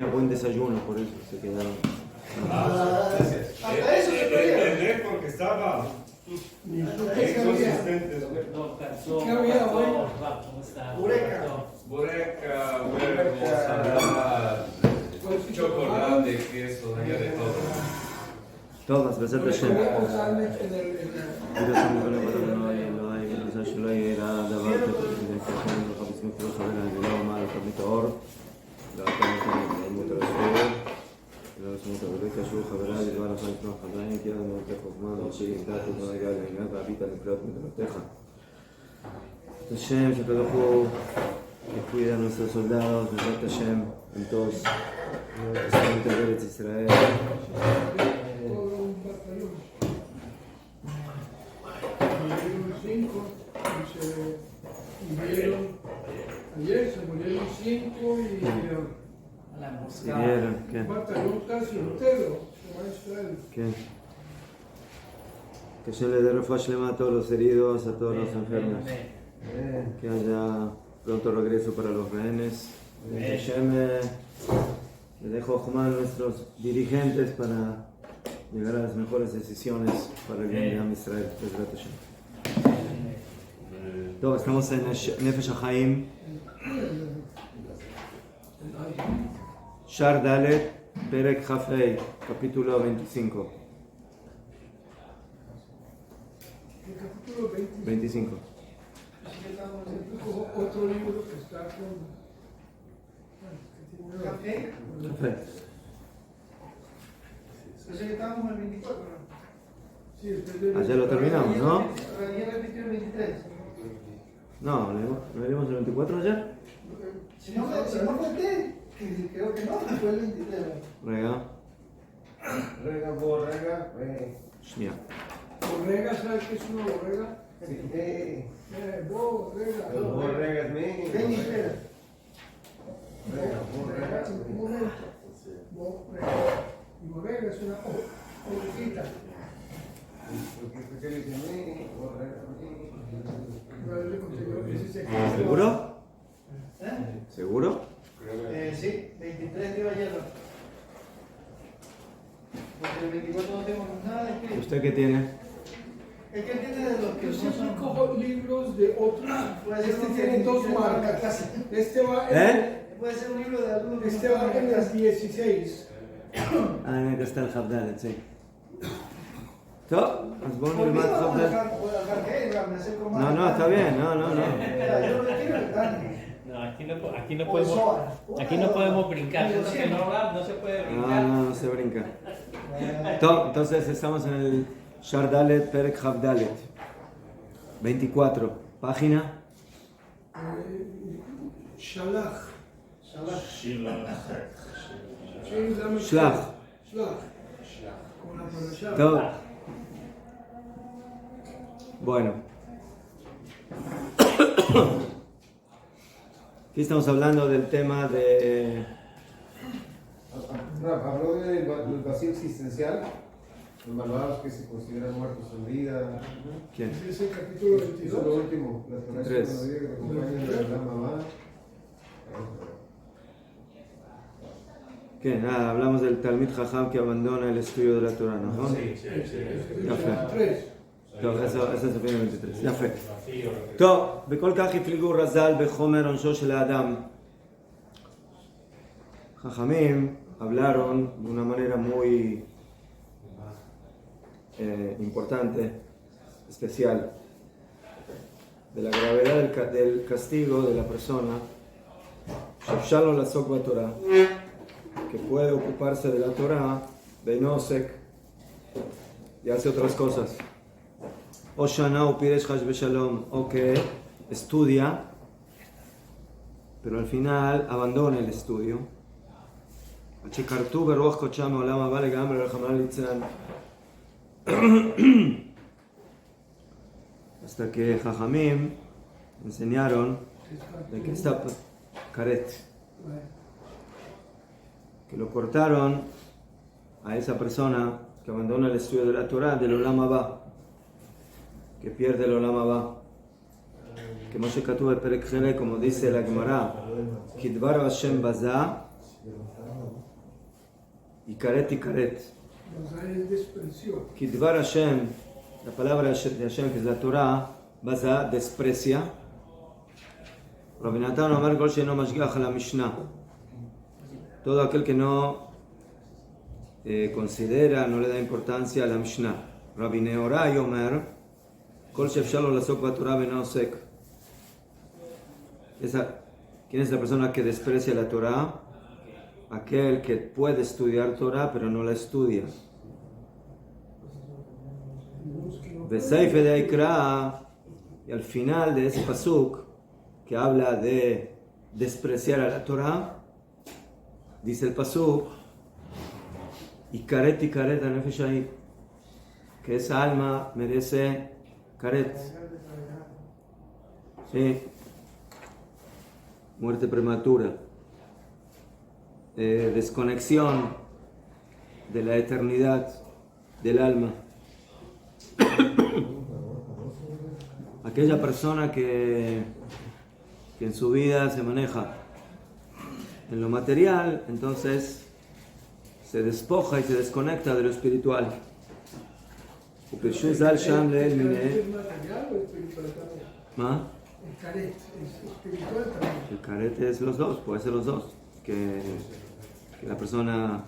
Buen desayuno, por eso se quedaron. Gracias. Hasta eso se podía. Porque estaba ¿Qué inconsistente. había hoy? ¿Cómo está? Bureca. Bureca, huevo, salada, chocolate, queso, había de todo. Todas, besar de Shem. Comíamos carne en el... Hashem, Shakadohu, que cuida a nuestros soldados, Hashem, en todos los frentes de Eretz Israel. Todo un batallón. Murieron 5 y ayer se murieron 5 y La ¿Qué emboscada. vieron? un ¿Qué? batallón casi entero se va a Israel. ¿Qué? Que Hashem le dé refuah shlema a todos los heridos, a todos los enfermos. Que haya pronto regreso para los rehenes. Que Hashem le dé jochma a nuestros dirigentes para llegar a las mejores decisiones para el bien de Am Israel. Bezrat Hashem. Todo, estamos en Nefesh HaChaim, Shar Dalet, Perek Chafei, capítulo 25. El capítulo 25. como otro libro que está con... ¿Café? Chafei. Yo sé que estábamos en el 24, ¿no? Sí, después de... Ah, ya lo terminamos, ¿no? Ayer repitió el 23. No, ¿no leímos el 24 ayer? Si no conté, que creo que no, fue el 23. Rega, Rega, borrega, Shnia. Borrega, ¿sabes qué es una borrega? Borrega. borregas, Ven y espera. Un momento. Borrega. Y borrega es una ovejita. ¿Seguro? ¿Eh? ¿Seguro? Sí, 23 dio ayer. Porque el 24 no tengo nada escrito. ¿Usted qué tiene? Es que tiene de los que Yo no siempre son. cojo libros de otros. Puede ser Este uno tiene que 2 tiene para la marcas. clase. Este va en, Puede ser un libro de alguno que este no va está en la las clase. 16. Ah, en el que está el Habdalet, sí. טוב, אז בואו ¿Por qué נלמד no vamos a חבדל. dejar que él me hace como- No, no, está bien, no. Yo lo retiro el Dani. No, aquí no O podemos. Zohar. Aquí no podemos brincar. Pero Eso que sí. no habla, no se puede No, brincar. no se brinca. Top, entonces estamos en el Shar Dalet, Perek Habdalet. 24, página. Shalach. Shlach. Shlach. Con la parashá. Top. Bueno. Aquí estamos hablando del tema de... Habló del vacío existencial, los malvados que se consideran muertos en vida. ¿Quién? Es el capítulo Eso es lo 22. último, las palabras Tres. que nos acompañan de la mamá. ¿Qué? Nada, hablamos del Talmid Jajam que abandona el estudio de la Torah, ¿no? יפה. 3. טוב, זה סופים 23, יפה. טוב, בכל כך הפליגו רז"ל בחומר עונשו של האדם. Jajamim hablaron de una manera muy importante, especial, de la gravedad del castigo de la persona, Shefshalo la Sokba Torah, que puede ocuparse de la Torah, Beinosek, y hace otras cosas. O Shana o Piresh Hash Beshalom, o que estudia, pero al final abandona el estudio. שכרתו ברוח קודשם מעולם הבא לגמרי רחמנא ליצלן. Hasta que Jajamim enseñaron de que está caret, que lo cortaron a esa persona que abandona el estudio de la Torah del Olam Haba, que pierde el Olam Haba. Que Moshe Katuv Perek Chelek, como dice la Gemara, Kidvar Hashem Baza, y karet, él despreció. Kidvar Hashem, la palabra de Hashem, que es la Torah, Baza, desprecia. Rabbi Natan Omar Kol She'eno Mashgiach la Mishnah. Todo aquel que no considera, no le da importancia a la Mishnah. Rabbi Nehorai Omer Kol She'efshar lo la'asok b'Torah ve'no osek. ¿Quién es la persona que desprecia la Torah? Aquel que puede estudiar Torah pero no la estudia. Beseife de Aikra, y al final de ese pasuk que habla de despreciar a la Torah, dice el pasuk, y karet anefesh ahí, que esa alma merece karet. Sí. Muerte prematura, desconexión de la eternidad del alma. Aquella persona que en su vida se maneja en lo material, entonces se despoja y se desconecta de lo espiritual. ¿El caret es material o espiritual también? ¿Ah? El caret es espiritual también. El carete es los dos, puede ser los dos. Que la persona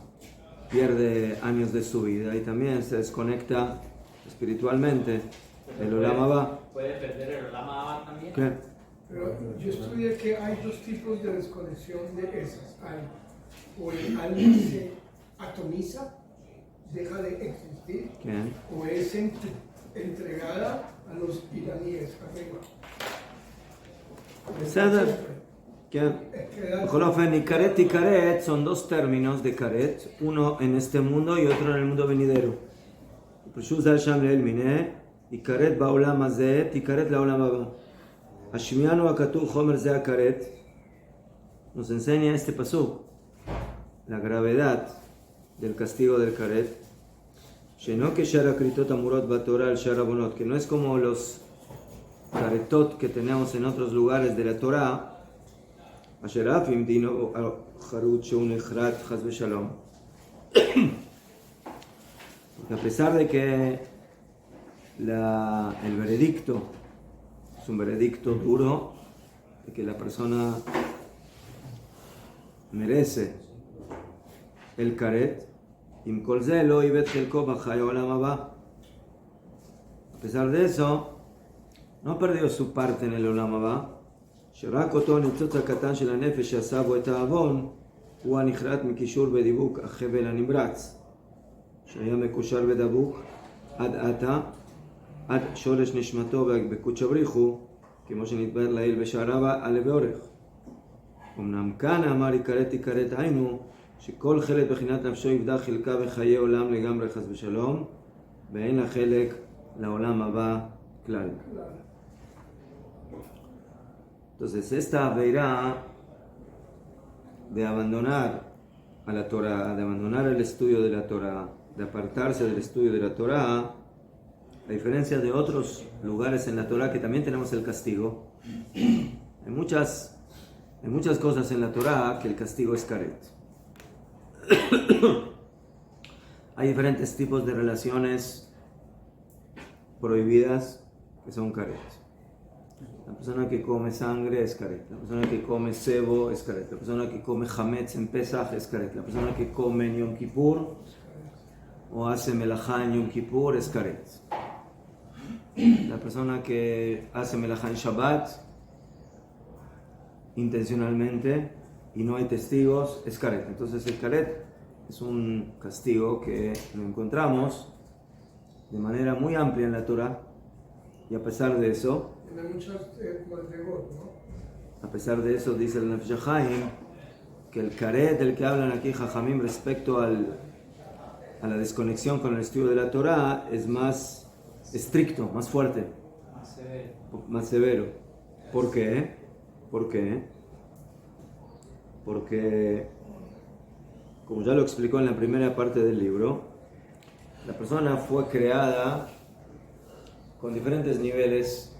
pierde años de su vida y también se desconecta espiritualmente. El Olam Haba. ¿Puede perder el Olam Haba también? ¿Qué? Pero yo estudié que hay dos tipos de desconexión de esas. Hay, o el alma se atomiza, deja de existir, ¿Qué? o es entregada a los iraníes arriba. בסדר. כן. בכל אופן, y karet son dos términos de karet, uno en este mundo y otro en el mundo venidero. פשוט זה שם לאל מיניה, y karet בעולם הזה, תיקראת לעולם הבא. השמיענו הכתוב חומר זה הקret, nos enseña este pasuk, la gravedad del castigo del karet, שאינו כשאר הכריתות אמורות בתורה על שאר עוונות, que no es como los karetot que tenemos en otros lugares de la Torah, אשר אף אם דינו חרוט שהוא נחרט חס ושלום. Porque a pesar de que el veredicto es un veredicto duro, de que la persona merece el karet, עם כל זה לא איבד חלקו בחיי העולם הבא. A pesar de eso, no perdió su parte en el עולם הבא, שרק אותו הניצוץ הקטן של הנפש שעשה בו את העוון, הוא הנחרט מקישור בדיבוק החבל הנמרץ, שהיה מקושר בדבוק עד עתה, עד שורש נשמתו בקודש הבריחו, כמו שנתבהר לעיל בשעריו עלה ואורך. אמנם כאן אמר יכרת היינו, שכל חלק בחינת נפשו יבדח חלקה בחיי עולם לגמרי חס ושלום, ואין לה חלק לעולם הבא כלל. Entonces, esta veirá de abandonar a la Torah, de abandonar el estudio de la Torah, de apartarse del estudio de la Torah, a diferencia de otros lugares en la Torah que también tenemos el castigo, hay muchas cosas en la Torah que el castigo es karet. Hay diferentes tipos de relaciones prohibidas que son karet. La persona que come sangre es karet. La persona que come sebo es karet. La persona que come hametz en Pesach es karet. La persona que come en Yom Kippur o hace melajá en Yom Kippur es karet. La persona que hace melajá en Shabbat intencionalmente y no hay testigos es karet. Entonces el karet es un castigo que lo encontramos de manera muy amplia en la Torah, y a pesar de eso, Hay muchas madregot, ¿no? a pesar de eso dice el Nefesh HaChaim que el karet del que hablan aquí Jajamim respecto a la desconexión con el estudio de la Torah es más estricto, más fuerte, más severo. ¿Por qué? Porque, como ya lo explicó en la primera parte del libro, la persona fue creada con diferentes niveles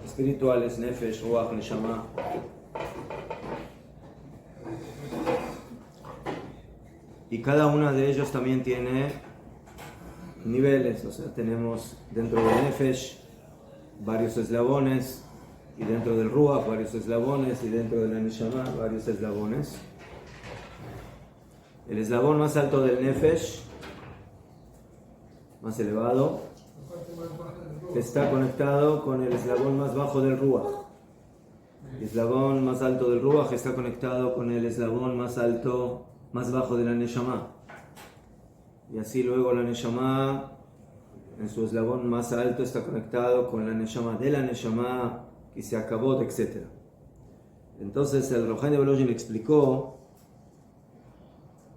espirituales, nefesh, ruach, neshama. y cada una de ellos también tiene niveles, o sea, tenemos dentro del Nefesh varios eslabones, y dentro del Ruach varios eslabones, y dentro de la Neshama varios eslabones. El eslabón más alto del Nefesh, más elevado, La parte más baja del robo. está conectado con el eslabón más bajo del Ruach. El eslabón más alto del Ruach está conectado con el eslabón más alto, más bajo de la Neshama. Y así luego la Neshama, en su eslabón más alto, está conectado con la Neshama de la Neshama, y se acabó, etc. Entonces el Rohaim de Volozhin explicó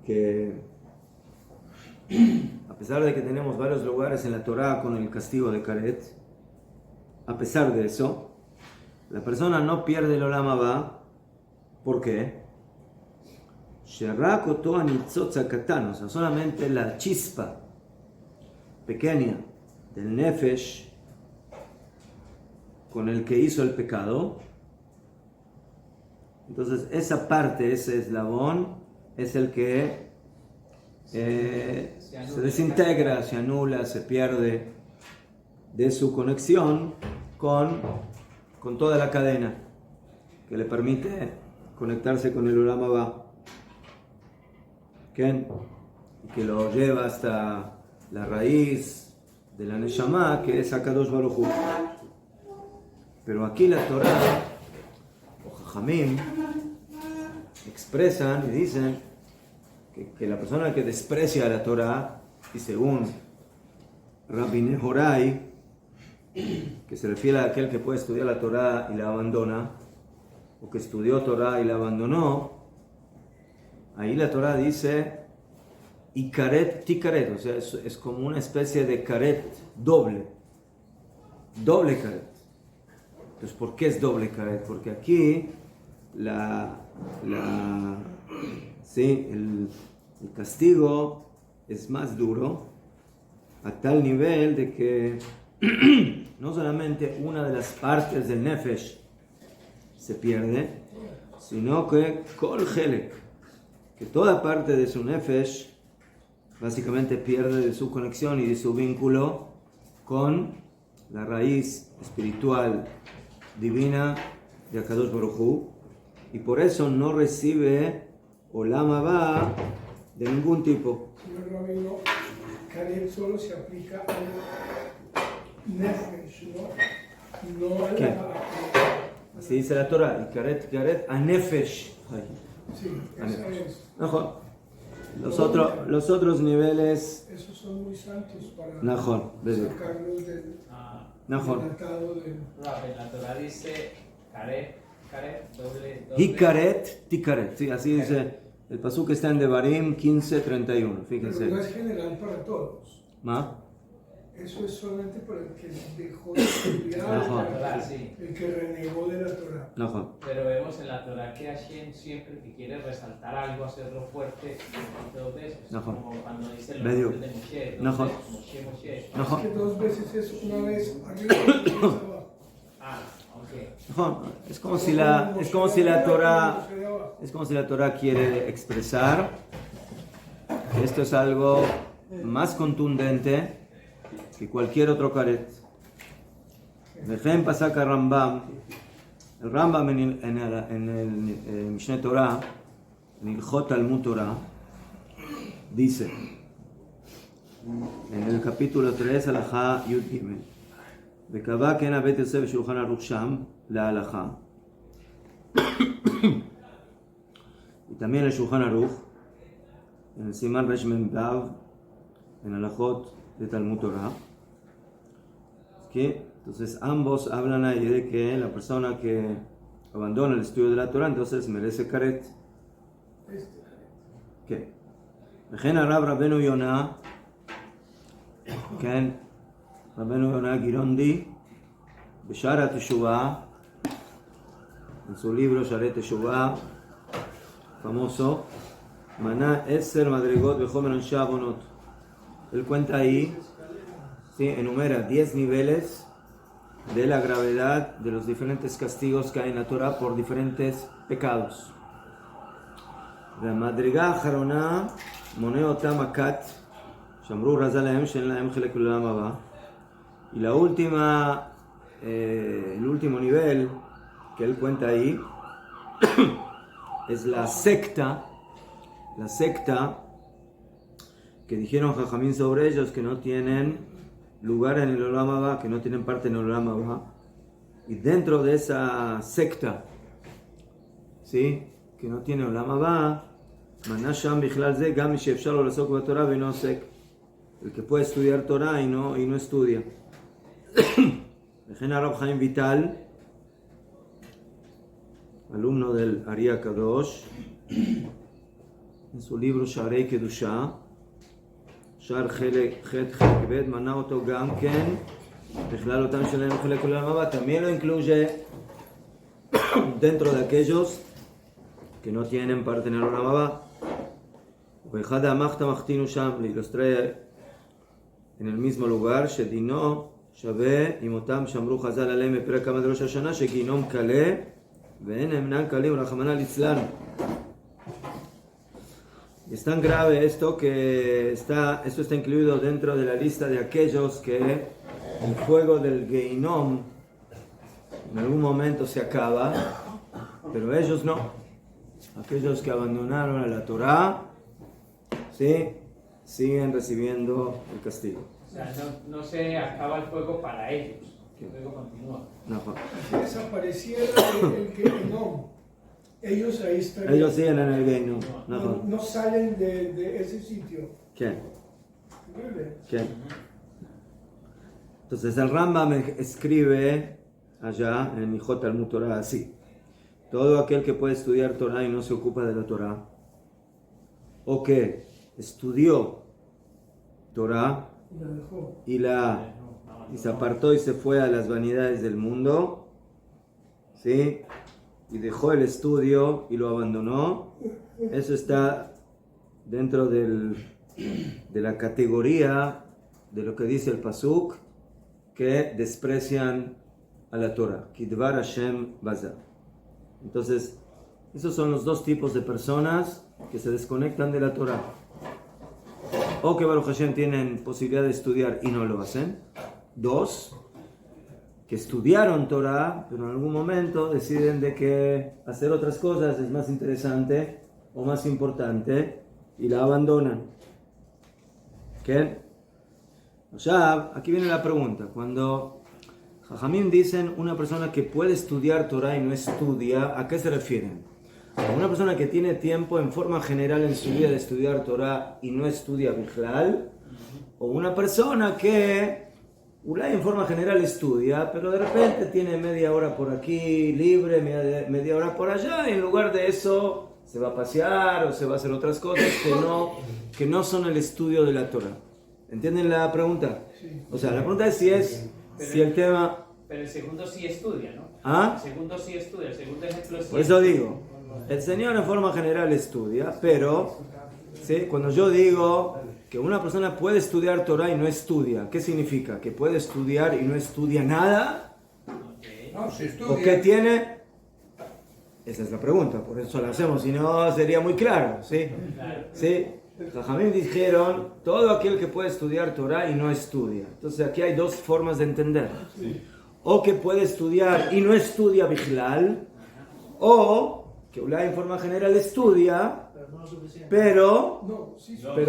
que a pesar de que tenemos varios lugares en la Torá con el castigo de Karet, a pesar de eso, la persona no pierde el Olam Haba. ¿Por qué? Sherak oto anitzotz hakatan, o sea, solamente la chispa pequeña del Nefesh con el que hizo el pecado. Entonces esa parte, ese eslabón, es el que se desintegra, se anula, se pierde de su conexión con toda la cadena que le permite conectarse con el Olam Haba, que lo lleva hasta la raíz de la Neshama, que es Akadosh Baruj Hu. Pero aquí la Torá, o Jajamim, expresan y dicen que la persona que desprecia la Torá, y según Rabbi Nehorai, que se refiere a aquel que puede estudiar la Torá y la abandona, o que estudió Torá y la abandonó, ahí la Torá dice y karet tikaret, o sea, es como una especie de karet doble karet. Entonces, ¿por qué es doble karet? Porque aquí el castigo es más duro, a tal nivel de que no solamente una de las partes del Nefesh se pierde, sino que Kol Helek, que toda parte de su Nefesh básicamente pierde de su conexión y de su vínculo con la raíz espiritual divina de Akadosh Baruj Hu, y por eso no recibe Olam Haba de ningún tipo. Señor Rabino, Karet solo se aplica al Nefesh, no a ¿Qué? la... Así dice la Torah, y karet a Nefesh. Sí, esa es. Los otros niveles, Esos son muy santos para Najón, desde sacarlos del Najón. atado del... La Torah dice Karet, doble. Hikaret, tikaret. Sí, así dice el pasuk que está en Devarim 15:31. Pero no Fíjense. es general para todos. ¿Ma? Eso es solamente para el que dejó de estudiar, Ajá. Torah, sí. el que renegó de la Torah. Najón. Pero vemos en la Torah que Hashem siempre que quiere resaltar algo, hacerlo fuerte, dos veces. Ajá. Como cuando dice los Medio. nombres de Moshe, Ajá. Moshe. Es Najón. que dos veces es una vez arriba y otra vez abajo. Ah, ok. Najón. Es como si la Torah quiere expresar que esto es algo más contundente que cualquier otro karet. Vejem pasaka Rambam. El Rambam en el Mishneh Torah, en Ilchot Talmud Torah, dice en el capítulo 3, Alajá Yud Gimel, וקבע כן הבית יוסף בשולחן ערוך שם להלכה. Y también el Shulchan Aruch, en el Siman Resh Mem Vav, en Alajot de Talmud Torah, que entonces ambos hablan ahí de que la persona que abandona el estudio de la Torah entonces merece karet. ¿Qué? וכן הרב רבנו יונה, כן, רבנו יונה גירונדי, בשער התשובה, en su libro Sharet Teshuvah, famoso, Maná 10 madrigot bechomer anshe abonot. Él cuenta ahí, ¿sí? Enumera 10 niveles de la gravedad de los diferentes castigos que hay en la Torah por diferentes pecados. La madriga jarona מונה אותם הכת, שאמרו רזה להם שאין להם חלק לעולם הבא. Y el último nivel que él cuenta ahí es la secta que dijeron Jajamín sobre ellos que no tienen lugar en el Olam Haba, que no tienen parte en el Olam Haba. Y dentro de esa secta, ¿sí?, que no tiene Olam Haba, Manasham Bichlal Ze Gam Mi Sheefshar Lo Lasok BaTorah Ve'no Osek, el que puede estudiar Torah y no estudia. Vejen Rab Chaim Vital, alumno del Ari HaKadosh, en su libro Sharei Kedusha, Shar Chet Chelek Bet, מנה אותו גם כן, בכלל אותם שלהם חלק לעולם הבא, también lo incluye dentro de aquellos que no tienen parte en el Olam Haba. ובאחד המחתא מחתינו שם, y los trae en el mismo lugar, שדינו שווה עם אותם שאמרו חז"ל עליהם בפרק כ"א בראש השנה, שגיהינום קלה ואין אינם קלים רחמנא ליצלן. Es tan grave esto que esto está incluido dentro de la lista de aquellos que el fuego del Gehinom en algún momento se acaba, pero ellos no. Aquellos que abandonaron a la Torá, ¿sí?, siguen recibiendo el castigo. O sea, no se acaba el fuego para ellos, el fuego continúa. No. Si desapareciera el Gehinom, ellos ahí estarían. Ellos siguen en el Gehinom. No salen de ese sitio. ¿Qué? Increíble. ¿Qué? Entonces el Rambam escribe allá en Hijot Talmud Torah así: todo aquel que puede estudiar Torah y no se ocupa de la Torah, o que estudió Torah y se apartó y se fue a las vanidades del mundo, ¿sí?, y dejó el estudio y lo abandonó, eso está dentro de la categoría de lo que dice el Pasuk, que desprecian a la Torah. Kidvar Hashem Baza. Entonces, esos son los dos tipos de personas que se desconectan de la Torah. O que Baruch Hashem tienen posibilidad de estudiar y no lo hacen. Dos, que estudiaron Torah, pero en algún momento deciden de que hacer otras cosas es más interesante o más importante y la abandonan. ¿Qué? O sea, aquí viene la pregunta. Cuando Jajamim dicen una persona que puede estudiar Torah y no estudia, ¿a qué se refieren? A una persona que tiene tiempo en forma general en su vida de estudiar Torah y no estudia Bichlal, o una persona que en forma general estudia, pero de repente tiene media hora por aquí libre, media hora por allá, y en lugar de eso se va a pasear o se va a hacer otras cosas que no son el estudio de la Torah. ¿Entienden la pregunta? Sí. O sea, la pregunta es si el tema... Pero el segundo sí estudia, ¿no? ¿Ah? El segundo sí estudia, el segundo ejemplo sí. Por eso digo, el Señor en forma general estudia, pero ¿sí?, cuando yo digo que una persona puede estudiar Torah y no estudia, ¿qué significa? ¿Que puede estudiar y no estudia nada? No, se estudia. ¿O qué tiene? Esa es la pregunta, por eso la hacemos, si no sería muy claro, ¿sí? Claro. ¿Sí? Jajamim dijeron, todo aquel que puede estudiar Torah y no estudia. Entonces aquí hay dos formas de entender. O que puede estudiar y no estudia Bichlal, o que en forma general estudia, pero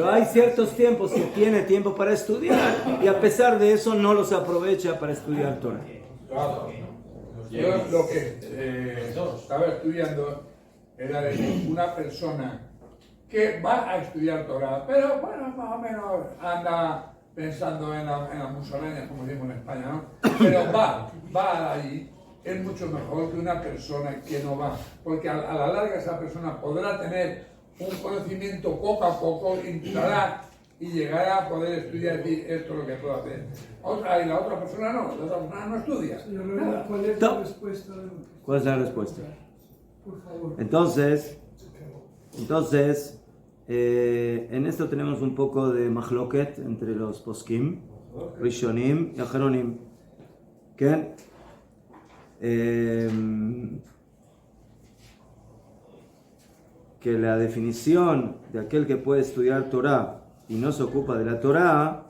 hay ciertos tiempos que tiene tiempo para estudiar y a pesar de eso no los aprovecha para estudiar Torah. Claro. Yo lo que estaba estudiando era de una persona que va a estudiar Torah, pero bueno, más o menos anda pensando en la musaraña, como decimos en España, ¿no? Pero va ahí, es mucho mejor que una persona que no va, porque a la larga esa persona podrá tener un conocimiento poco a poco, entrará y llegará a poder estudiar y decir, esto es lo que puedo hacer. Y la otra persona no, la otra persona no estudia. Señor Rivera, ¿cuál es la respuesta? ¿Cuál es la respuesta? Por favor. Entonces, en esto tenemos un poco de mahloket entre los poskim, Rishonim y Acharonim. ¿Qué? que la definición de aquel que puede estudiar Torah y no se ocupa de la Torah,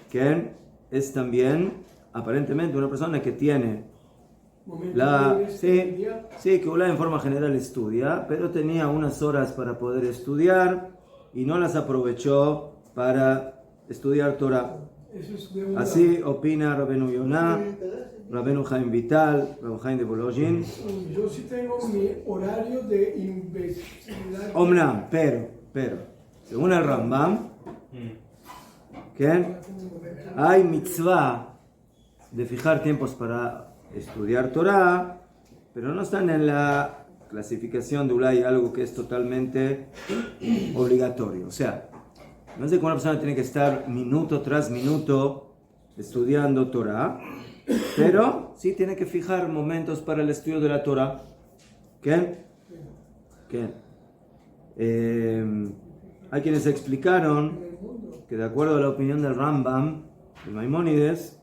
que es también aparentemente una persona que tiene sí, que Ulay en forma general estudia, pero tenía unas horas para poder estudiar y no las aprovechó para estudiar Torah. Así opina Rabenu Yonah, Rabenu Chaim Vital, Rabenu Chaim de Bolojin. Yo sí tengo mi horario de investigar. Omnam, pero, según el Rambam, ¿qué? Hay mitzvah de fijar tiempos para estudiar Torah, pero no están en la clasificación de Ulay algo que es totalmente obligatorio. O sea, no es de que una persona tiene que estar minuto tras minuto estudiando Torah, pero sí tiene que fijar momentos para el estudio de la Torah. ¿Qué? Hay quienes explicaron que de acuerdo a la opinión del Rambam, de Maimónides,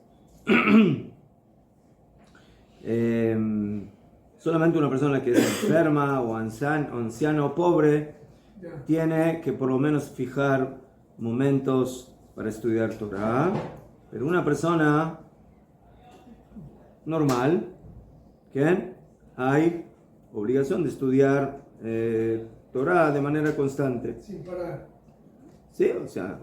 solamente una persona que es enferma o anciano o pobre tiene que por lo menos fijar momentos para estudiar Torah, pero una persona normal, que hay obligación de estudiar Torah de manera constante. Sin parar. Sí, o sea,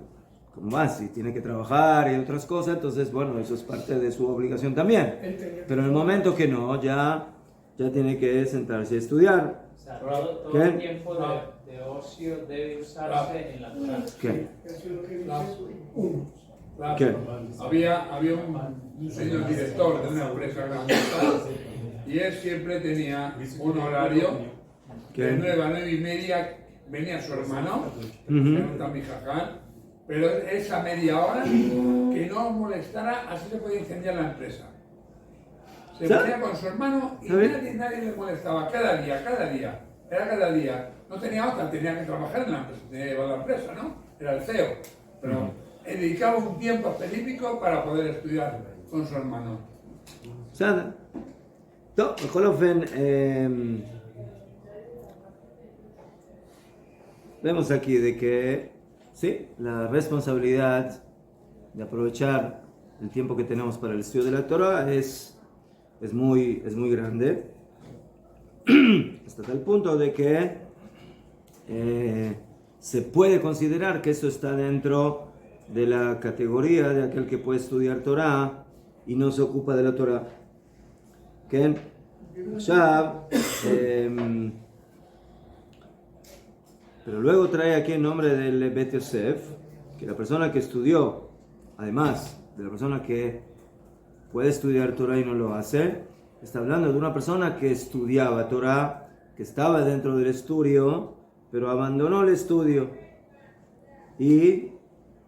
como más, si tiene que trabajar y otras cosas, entonces, bueno, eso es parte de su obligación también. Pero en el momento que no, ya tiene que sentarse a estudiar. O sea, todo el tiempo de ocio debe usarse en la Torah. ¿Qué? Eso es lo que dice Claro. ¿Qué? Había un señor director de una empresa grande y él siempre tenía un horario de 9 a 9 y media. Venía su hermano, mi jaján, pero esa media hora que no molestara, así se podía incendiar la empresa. Se ponía con su hermano y nadie le molestaba, cada día, era cada día. No tenía otra, tenía que trabajar en la empresa, tenía que llevar la empresa, ¿no? Era el CEO, pero él dedicaba un tiempo específico para poder estudiar con su hermano. בכל אופן, vemos aquí de que sí, la responsabilidad de aprovechar el tiempo que tenemos para el estudio de la Torah es muy grande, hasta tal punto de que se puede considerar que eso está dentro de la categoría de aquel que puede estudiar Torah y no se ocupa de la Torah. ¿Qué? Pero luego trae aquí el nombre del Bet Yosef, que la persona que estudió, además de la persona que puede estudiar Torah y no lo hace, está hablando de una persona que estudiaba Torah, que estaba dentro del estudio, pero abandonó el estudio y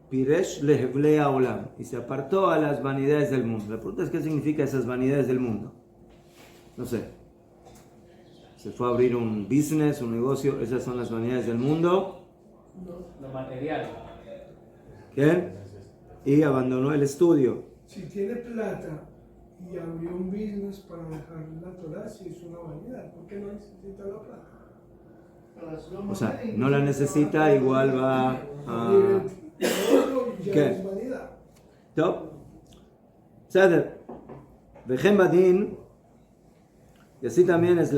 Piresh lehevlei haolam, y se apartó a las vanidades del mundo. La pregunta es: ¿qué significa esas vanidades del mundo? No sé. Se fue a abrir un business, un negocio, esas son las vanidades del mundo. Lo material. ¿Qué? Y abandonó el estudio. Si tiene plata y abrió un business para dejar la Torah, sí es una vanidad. ¿Por qué no necesita la plata? O sea, no la necesita, igual va a... ¿Qué? Es vanidad. Top. Seder. Vejem badin. Y así también es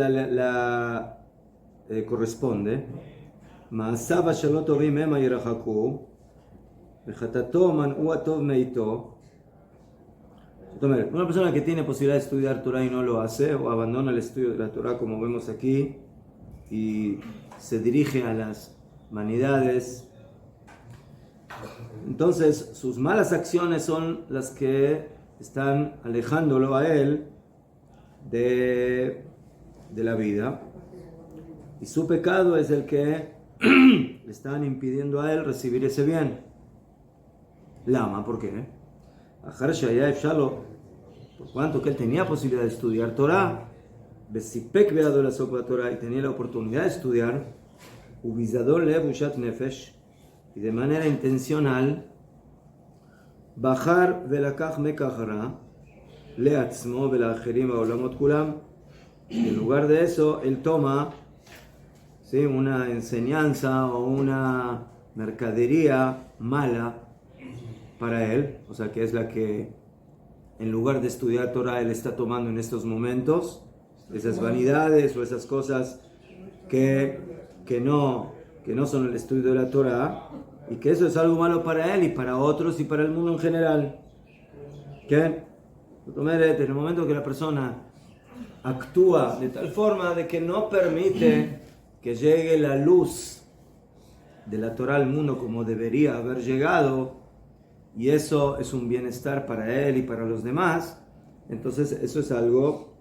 corresponde. Ma'asav asher lo tovim hema yirachaku, vechatato man'u atov meito. Una persona que tiene posibilidad de estudiar Torah y no lo hace, o abandona el estudio de la Torah, como vemos aquí, y se dirige a las vanidades, entonces sus malas acciones son las que están alejándolo a él de la vida, y su pecado es el que le están impidiendo a él recibir ese bien. Lama, ¿por qué? Por cuanto que él tenía posibilidad de estudiar Torah, Besipek veado la sopa Torah, y tenía la oportunidad de estudiar, ubizador lebushat nefesh, y de manera intencional bajar velakach mekachara leatzmo velacherim haolamot kulam. En lugar de eso, él toma ¿sí? Una enseñanza o una mercadería mala para él, o sea que es la que en lugar de estudiar Torah él está tomando en estos momentos, esas vanidades o esas cosas que no son el estudio de la Torah, y que eso es algo malo para él y para otros y para el mundo en general. ¿Qué? En el momento que la persona actúa de tal forma de que no permite que llegue la luz de la Torah al mundo como debería haber llegado, y eso es un bienestar para él y para los demás, entonces eso es algo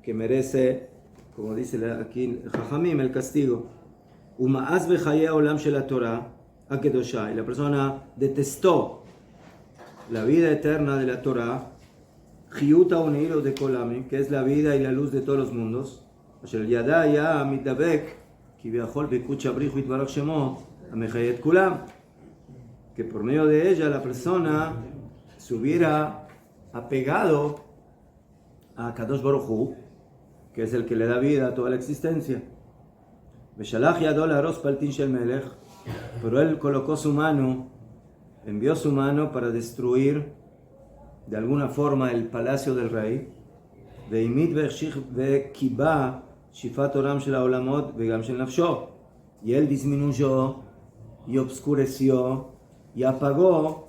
que merece, como dice aquí Jajamim, el castigo. Uma'az bechayei olam shel Torah akedoshá, y la persona detestó la vida eterna de la Torah, Chiyuta uneiro de kolami, que es la vida y la luz de todos los mundos, asher yada ya mitdabek kivyachol bekut shabrichu yitbarach shemo amechayet kulam, que por medio de ella la persona se hubiera apegado a Kadosh Baruj Hu, que es el que le da vida a toda la existencia. Veshalach yado la'aros paltin shel melech, pero él colocó su mano, envió su mano para destruir de alguna forma el palacio del rey. Veimit vekiba shifat oram shel haolamot vegam shel nafsho, y él disminuyó y obscureció y apagó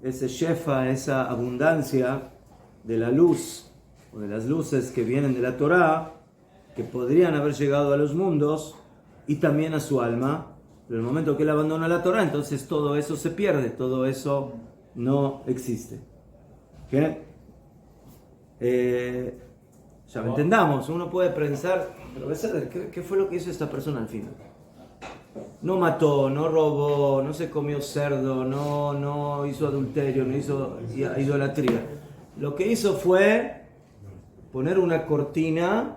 ese shefa, esa abundancia de la luz o de las luces que vienen de la Torah, que podrían haber llegado a los mundos y también a su alma, pero en el momento que él abandona la Torah, entonces todo eso se pierde, todo eso no existe. ¿Qué? Ya lo entendamos, uno puede pensar, pero ¿qué fue lo que hizo esta persona al final? No mató, no robó, no se comió cerdo, no hizo adulterio, no hizo idolatría. Lo que hizo fue poner una cortina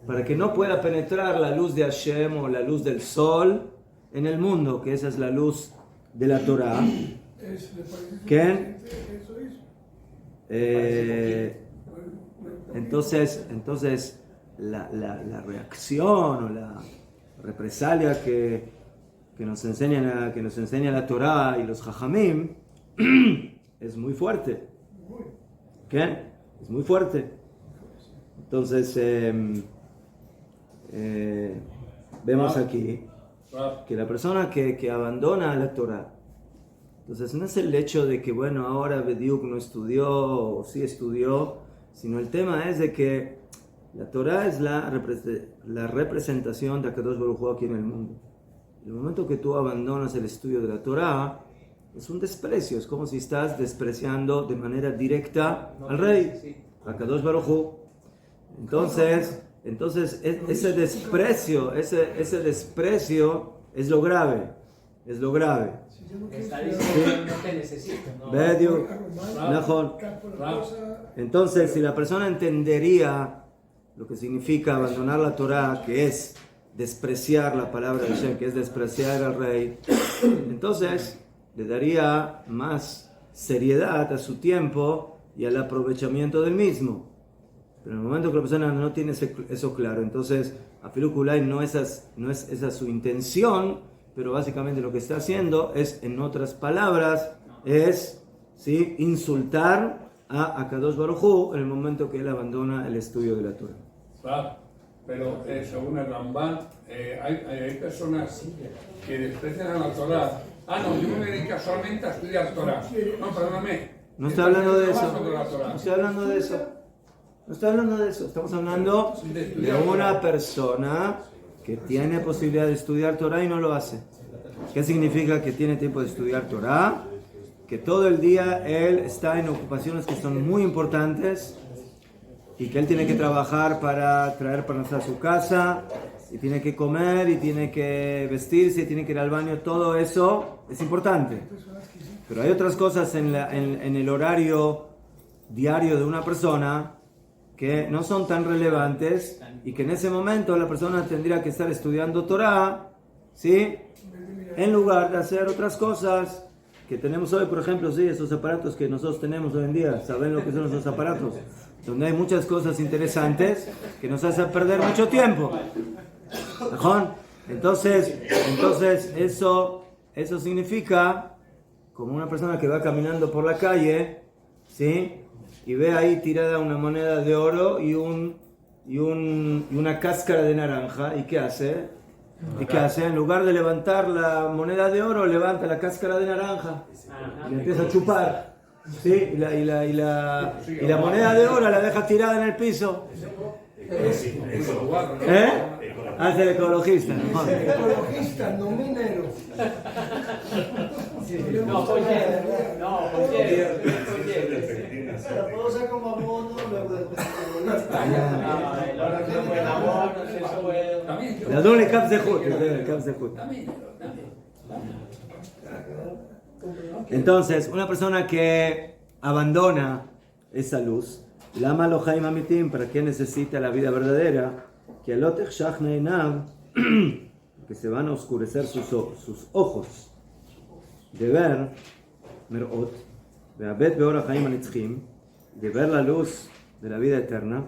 para que no pueda penetrar la luz de Hashem o la luz del sol en el mundo, que esa es la luz de la Torah. ¿Qué? Entonces la reacción o la represalia que nos enseña la Torah y los Jajamim es muy fuerte. ¿Qué? Es muy fuerte. Entonces vemos aquí que la persona que abandona la Torah, entonces no es el hecho de que bueno, ahora Bediuk no estudió o sí estudió, sino el tema es de que la Torah es la representación de Akadosh Baruj Hu aquí en el mundo. En el momento que tú abandonas el estudio de la Torah, es un desprecio, es como si estás despreciando de manera directa al Rey, a Akadosh Baruj Hu. Entonces ese desprecio es lo grave, es lo grave. Está diciendo no te necesito, ¿no? Bediuk, Najón. Entonces, si la persona entendería lo que significa abandonar la Torah, que es despreciar la palabra de Hashem, que es despreciar al Rey, entonces le daría más seriedad a su tiempo y al aprovechamiento del mismo. Pero en el momento que la persona no tiene eso claro, entonces Afilu Kulay no es esa su intención, pero básicamente lo que está haciendo es, en otras palabras, es ¿sí? insultar a Akadosh Baruj Hu en el momento que él abandona el estudio de la Torah. Claro, pero según el Ramban, hay personas que desprecian a la Torah. No, yo me dedico solamente a estudiar Torah. No, perdóname. No estoy hablando de eso. No estoy hablando de eso. No estoy hablando de eso. Estamos hablando de una persona que tiene posibilidad de estudiar Torah y no lo hace. ¿Qué significa que tiene tiempo de estudiar Torah? Que todo el día él está en ocupaciones que son muy importantes y que él tiene que trabajar para traer para a su casa, y tiene que comer, y tiene que vestirse, y tiene que ir al baño. Todo eso es importante. Pero hay otras cosas en el horario diario de una persona que no son tan relevantes y que en ese momento la persona tendría que estar estudiando Torah, ¿sí? En lugar de hacer otras cosas que tenemos hoy, por ejemplo, sí, esos aparatos que nosotros tenemos hoy en día. ¿Saben lo que son esos aparatos? Donde hay muchas cosas interesantes que nos hacen perder mucho tiempo. ¿Ajón? Entonces eso significa como una persona que va caminando por la calle, ¿sí? Y ve ahí tirada una moneda de oro y una cáscara de naranja. ¿Y qué hace? En lugar de levantar la moneda de oro, levanta la cáscara de naranja y la empieza a chupar. ¿Sí? Y la moneda de oro la deja tirada en el piso. Hace el ecologista, ¿no? Ecologista, no minero. La puedo usar como abono, luego después La doble cap de Jut. Entonces, una persona que abandona esa luz, Lama lo Haim Amitim, ¿para qué necesita la vida verdadera? Que Alotech Shachneinav, que se van a oscurecer sus ojos de ver Merot, de ver la luz de la vida eterna,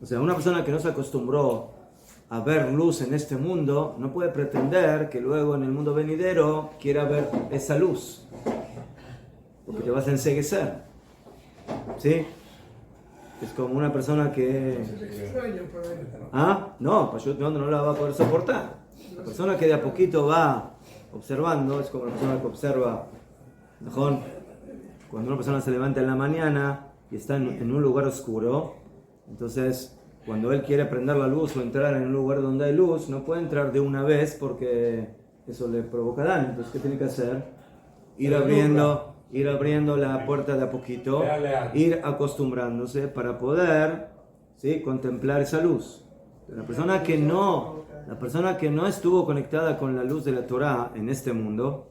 o sea, una persona que no se acostumbró a ver luz en este mundo no puede pretender que luego en el mundo venidero quiera ver esa luz, porque te vas a enceguecer, ¿sí? Es como una persona que... No, no la va a poder soportar. La persona que de a poquito va observando es como la persona que observa, ¿no? Cuando una persona se levanta en la mañana y está en un lugar oscuro, entonces cuando él quiere prender la luz o entrar en un lugar donde hay luz, no puede entrar de una vez porque eso le provoca daño. Entonces, ¿qué tiene que hacer? Ir abriendo la puerta de a poquito, ir acostumbrándose para poder, ¿sí?, contemplar esa luz. La persona que no estuvo conectada con la luz de la Torah en este mundo,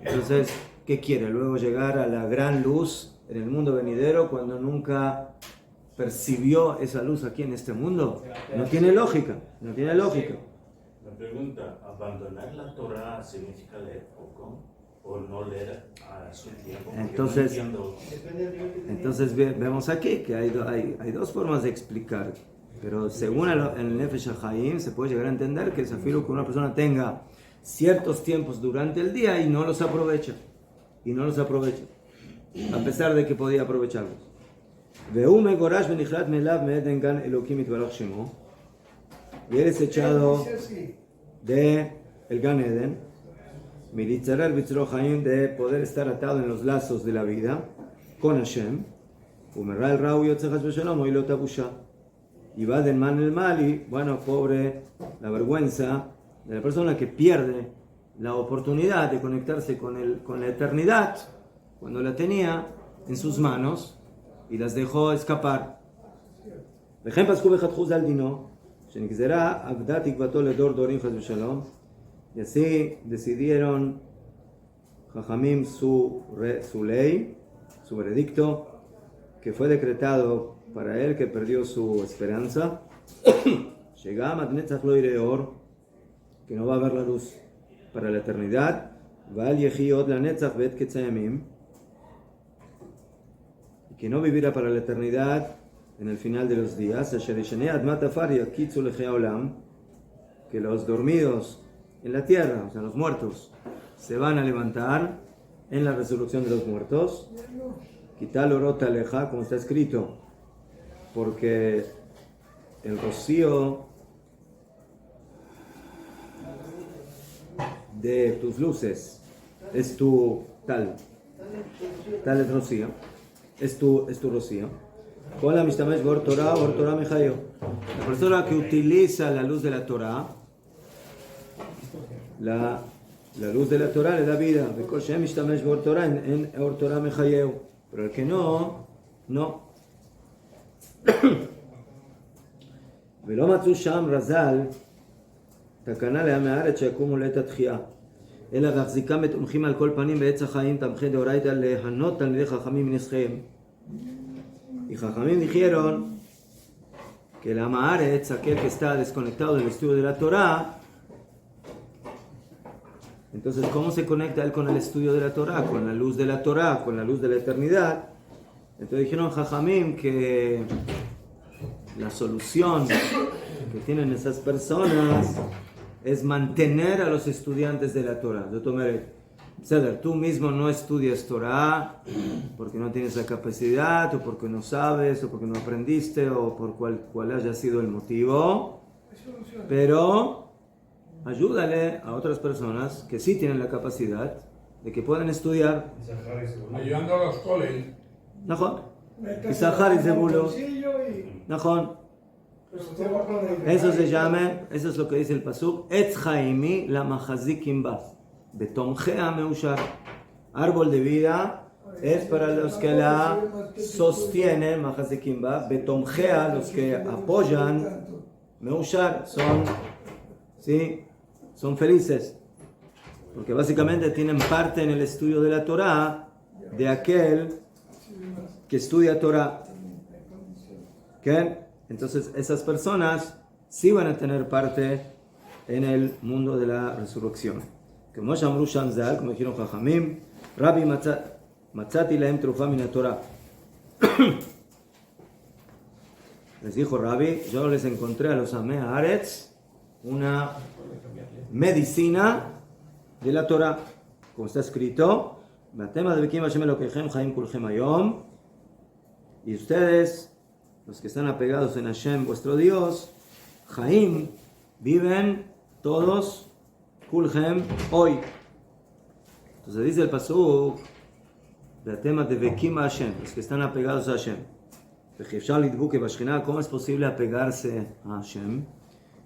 entonces, ¿qué quiere? Luego llegar a la gran luz en el mundo venidero cuando nunca percibió esa luz aquí en este mundo. No tiene lógica. La pregunta, ¿abandonar la Torah significa leer poco o no leer a su tiempo? Entonces vemos aquí que hay dos formas de explicar, pero según el Nefesh HaChaim se puede llegar a entender que es afirmo que una persona tenga ciertos tiempos durante el día y no los aprovecha, a pesar de que podía aprovecharlos. Y él es echado de el Gan Eden, de poder estar atado en los lazos de la vida con Hashem, y va del mal en el mal, y bueno, pobre la vergüenza de la persona que pierde la oportunidad de conectarse con la eternidad cuando la tenía en sus manos y las dejó escapar. Y así decidieron Jajamim su ley, su veredicto, que fue decretado para él, que perdió su esperanza, que no va a ver la luz para la eternidad, y que no vivirá para la eternidad en el final de los días, que los dormidos en la tierra, o sea, los muertos, se van a levantar en la resurrección de los muertos. Quital orota aleja, como está escrito, porque el rocío de tus luces es tu tal es rocío, es tu rocío. La persona que utiliza la luz de la Torah, la luz de la Torah le da vida. Pero el que no. ולא מצאו שם רז"ל תקנה לעמי הארץ שיקומו לעת התחייה, אלא והחזיקם מתומכים על כל פנים בעץ החיים תמכי דאורייתא להנות תלמידי חכמים מנסחיהם. Y Jajamim dijeron que el Amaretz, aquel que está desconectado del estudio de la Torah, entonces, ¿cómo se conecta él con el estudio de la Torah? Con la luz de la Torah, con la luz de la eternidad. Entonces dijeron Jajamim que la solución que tienen esas personas es mantener a los estudiantes de la Torah. Tú mismo no estudias Torah porque no tienes la capacidad, o porque no sabes, o porque no aprendiste, o por cual haya sido el motivo, pero ayúdale a otras personas que sí tienen la capacidad de que puedan estudiar. Ayudando a los colegios. Najón. Isahar y Zebulo. Najón. Eso se llama, eso es lo que dice el pasuk, Etz Chaimi la machazikim ba, betomjea meushar. Árbol de vida es para los que la sostienen, machazikim ba, betomjea, los que apoyan, meushar, son felices. Porque básicamente tienen parte en el estudio de la Torah de aquel que estudia Torah. ¿Qué? Entonces esas personas sí van a tener parte en el mundo de la resurrección. Como dijeron Jajamim, Rabbi Matzati lahem trufa min Torah. Les dijo Rabbi, yo les encontré a los Amei Haaretz una medicina de la Torah, como está escrito, y ustedes, los que están apegados en Hashem, vuestro Dios, Chaim, viven todos, Kulhem, hoy. Entonces dice el pasuk, el tema de Vekim Hashem, los que están apegados a Hashem. ¿Cómo es posible apegarse a Hashem?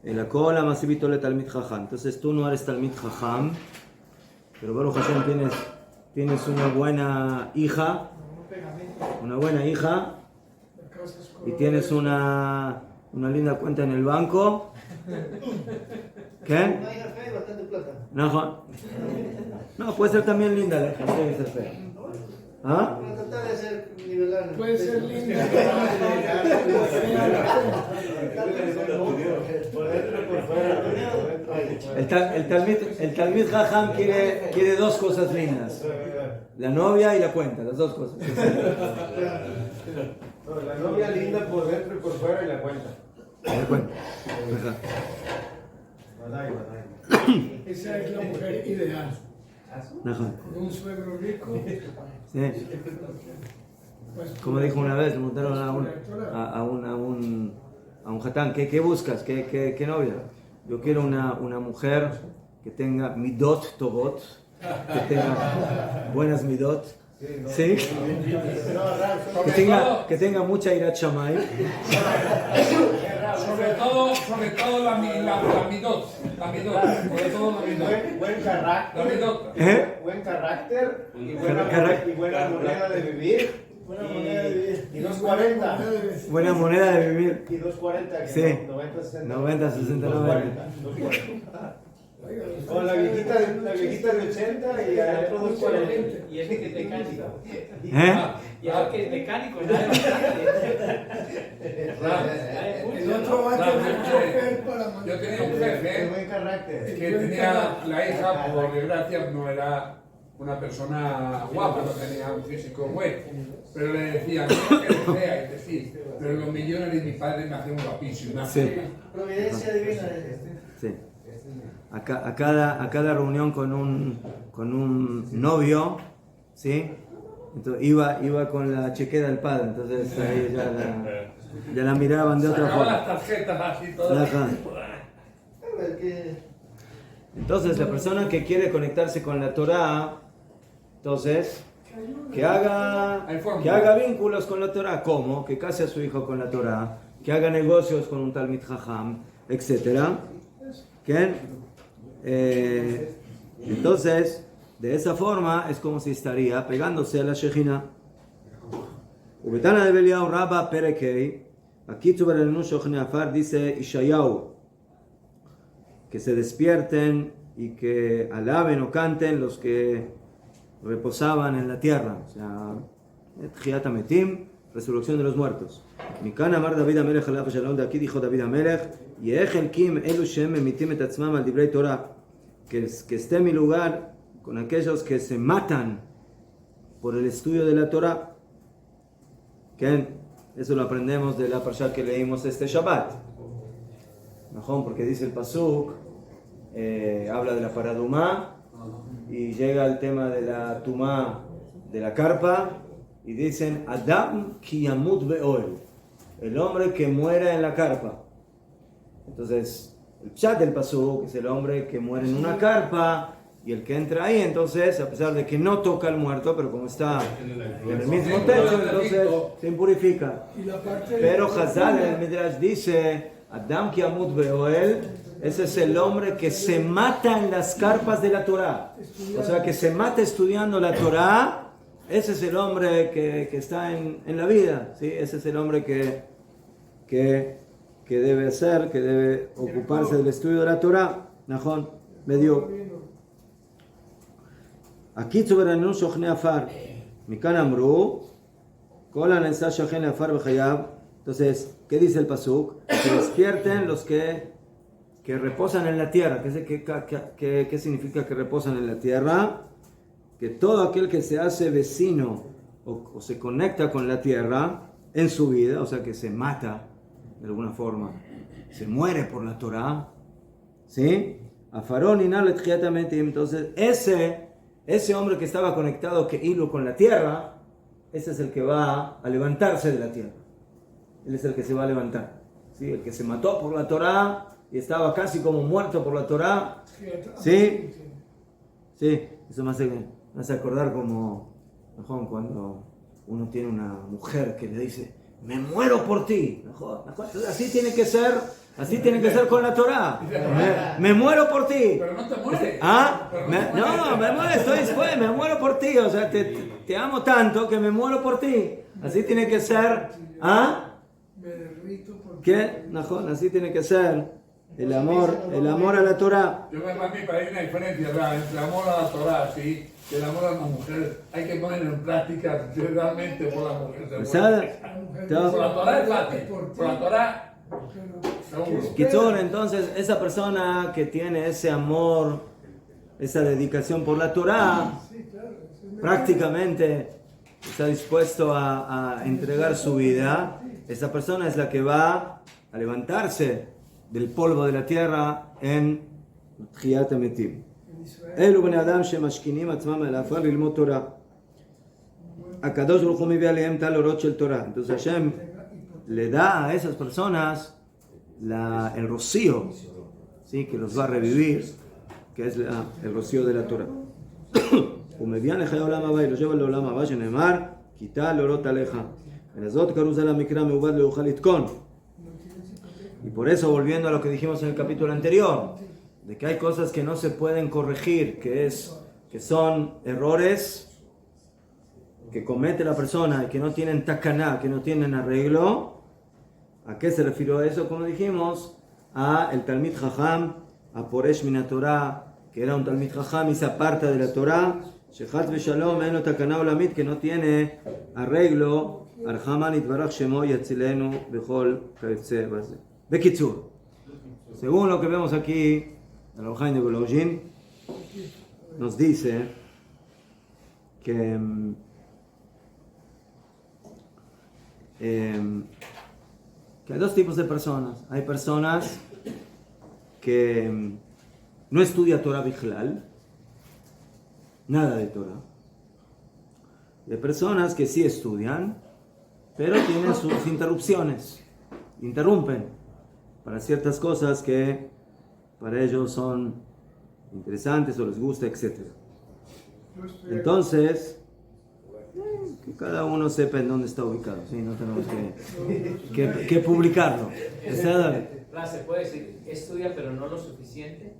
Entonces tú no eres Talmid Chacham, pero Baruch Hashem tienes una buena hija, y tienes una linda cuenta en el banco. ¿Qué? Una hija fea y bastante plata. No, puede ser también linda la hija, puede ser fea. ¿Ah? Para tratar de ser nivelada. Puede ser linda. El Talmid Jajam quiere dos cosas lindas: la novia y la cuenta, las dos cosas. La novia linda por dentro y por fuera y la cuenta. La cuenta. Esa es la mujer ideal. Ajá. Con un suegro rico. Sí. Pues, Como dijo una vez, le preguntaron a un jatán, ¿qué buscas? ¿Qué novia? Yo quiero una mujer que tenga midot tovot, que tenga buenas midot, ¿sí? Que tenga mucha irat shamay. Sobre todo la midot, sobre todo la midot. Buen carácter. La midot. Buen carácter y buena moneda de vivir. Y 240. Buena moneda de vivir. Y 240. Sí. 90, 60, 90. Con la viejita de 80 y adentro 240. Y ese que es mecánico. Y ¿Eh? ahora que es mecánico, nada el otro va a tener chofer para Yo tenía un De jefe buen carácter. que tenía la hija, por desgracia, no era una persona guapa, no tenía un físico bueno, pero le decía, no que eres fea, y dice, sí, pero los millones de mi padre me hacen guapísimo. Sí. Providencia divina. Sí. A cada reunión con un novio, ¿sí? Entonces iba con la chequera del padre, entonces ahí ya la miraban de otra Sacaba forma. las tarjetas así todas. Ajá. A ver qué. Entonces la persona que quiere conectarse con la Torah, entonces que haga vínculos con la Torah. ¿Cómo? Que case a su hijo con la Torah, que haga negocios con un Talmid Jajam, etc. ¿Qué? Entonces, de esa forma es como si estaría pegándose a la Shejina. Ubetana de Beliau Rabba Perekei, aquí sobre el Nushochne Afar dice Ishayahu, que se despierten y que alaben o canten los que reposaban en la tierra. O sea, Tchiat HaMetim, resurrección de los muertos. Mikan amar David HaMelech alav shalom, de aquí dijo David HaMelech, Yeh elkim elu shem memitim et atzmam al divrei Torah, que esté mi lugar con aquellos que se matan por el estudio de la Torah. ¿Qué? Eso lo aprendemos de la parsha que leímos este Shabbat. ¿No? Porque dice el pasuk, habla de la paradumá y llega el tema de la tumá de la carpa y dicen Adam ki yamut be'oel, el hombre que muera en la carpa. Entonces el pshat del pasuk es el hombre que muere en una carpa y el que entra ahí, entonces, a pesar de que no toca al muerto, pero como está en el mismo techo, entonces se impurifica. Pero Hazal en el Midrash dice, Adam ki yamut be'oel, ese es el hombre que se mata en las carpas de la Torah. O sea, que se mata estudiando la Torah, ese es el hombre que está en la vida, ¿sí? Ese es el hombre que debe hacer, que debe ocuparse del estudio de la Torah. Najón, medio. Aquí soberano shochne afar. Mikan amru, kol hanesa shochne afar b'chayav. Entonces, ¿qué dice el pasuk? Que despierten los que reposan en la tierra. ¿Qué significa que reposan en la tierra? Que todo aquel que se hace vecino o se conecta con la tierra en su vida, o sea que se mata de alguna forma, se muere por la Torah, ¿sí? Afarón y Nalet Giatamente. Entonces, ese hombre que estaba conectado que hilo con la tierra, ese es el que va a levantarse de la tierra. Él es el que se va a levantar, ¿sí? El que se mató por la Torah y estaba casi como muerto por la Torah, ¿sí? Sí, eso me hace acordar como cuando uno tiene una mujer que le dice, me muero por ti. Así tiene que ser con la Torah. Me muero por ti. Pero no te mueres. ¿Ah? Me muero, estoy después, me muero por ti. O sea, te amo tanto que me muero por ti. Así tiene que ser. ¿Ah? Me derrito por ti. ¿Qué? Najón, así tiene que ser el amor a la Torah. Yo para mí hay una diferencia, ¿verdad? Entre amor a la Torah, sí, y el amor a la mujer. Hay que ponerlo en práctica realmente por la mujer. Por la Torah es fácil, por la Torah seguro. Kitzur, entonces, esa persona que tiene ese amor, esa dedicación por la Torah, prácticamente está dispuesto a entregar su vida. Esa persona es la que va a levantarse del polvo de la tierra en Tchiyat HaMetim. אלו בני אדם שמשכינים עצמם על העפר ללמוד תורה. הקדוש ברוך הוא מביא עליהם טל אורות של תורה. Entonces Hashem le da a esas personas el rocío, ¿sí? Que los va a revivir, que es el rocío de la Torah. ומביאן לחיי העולם הבא, ולשוב על העולם הבא, שנאמר, כי טל אורות עליך. ולזאת קרוז על המקרא מעובד לא יוכל לתקון. Y por eso, volviendo a lo que dijimos en el capítulo anterior, de que hay cosas que no se pueden corregir, que son errores que comete la persona y que no tienen takaná, que no tienen arreglo. ¿A qué se refirió eso? Como dijimos, a el Talmid Jajam, a Poresh Min Torah, que era un Talmid Jajam y se aparta de la Torah, Shechat Veshalom, eno takaná olamit, que no tiene arreglo, Arhaman Itbarach Shemo Yatzilenu Bechol Kayetze Baze. Bekitzur, según lo que vemos aquí, el Orhaim de Volozhin nos dice que hay dos tipos de personas. Hay personas que no estudian Torah Bichlal, nada de Torah. Y hay personas que sí estudian, pero tienen sus interrupciones, interrumpen para ciertas cosas que para ellos son interesantes o les gusta, etc. Entonces, que cada uno sepa en dónde está ubicado, ¿sí? No tenemos que publicarlo. ¿Se puede decir, estudia pero no lo suficiente?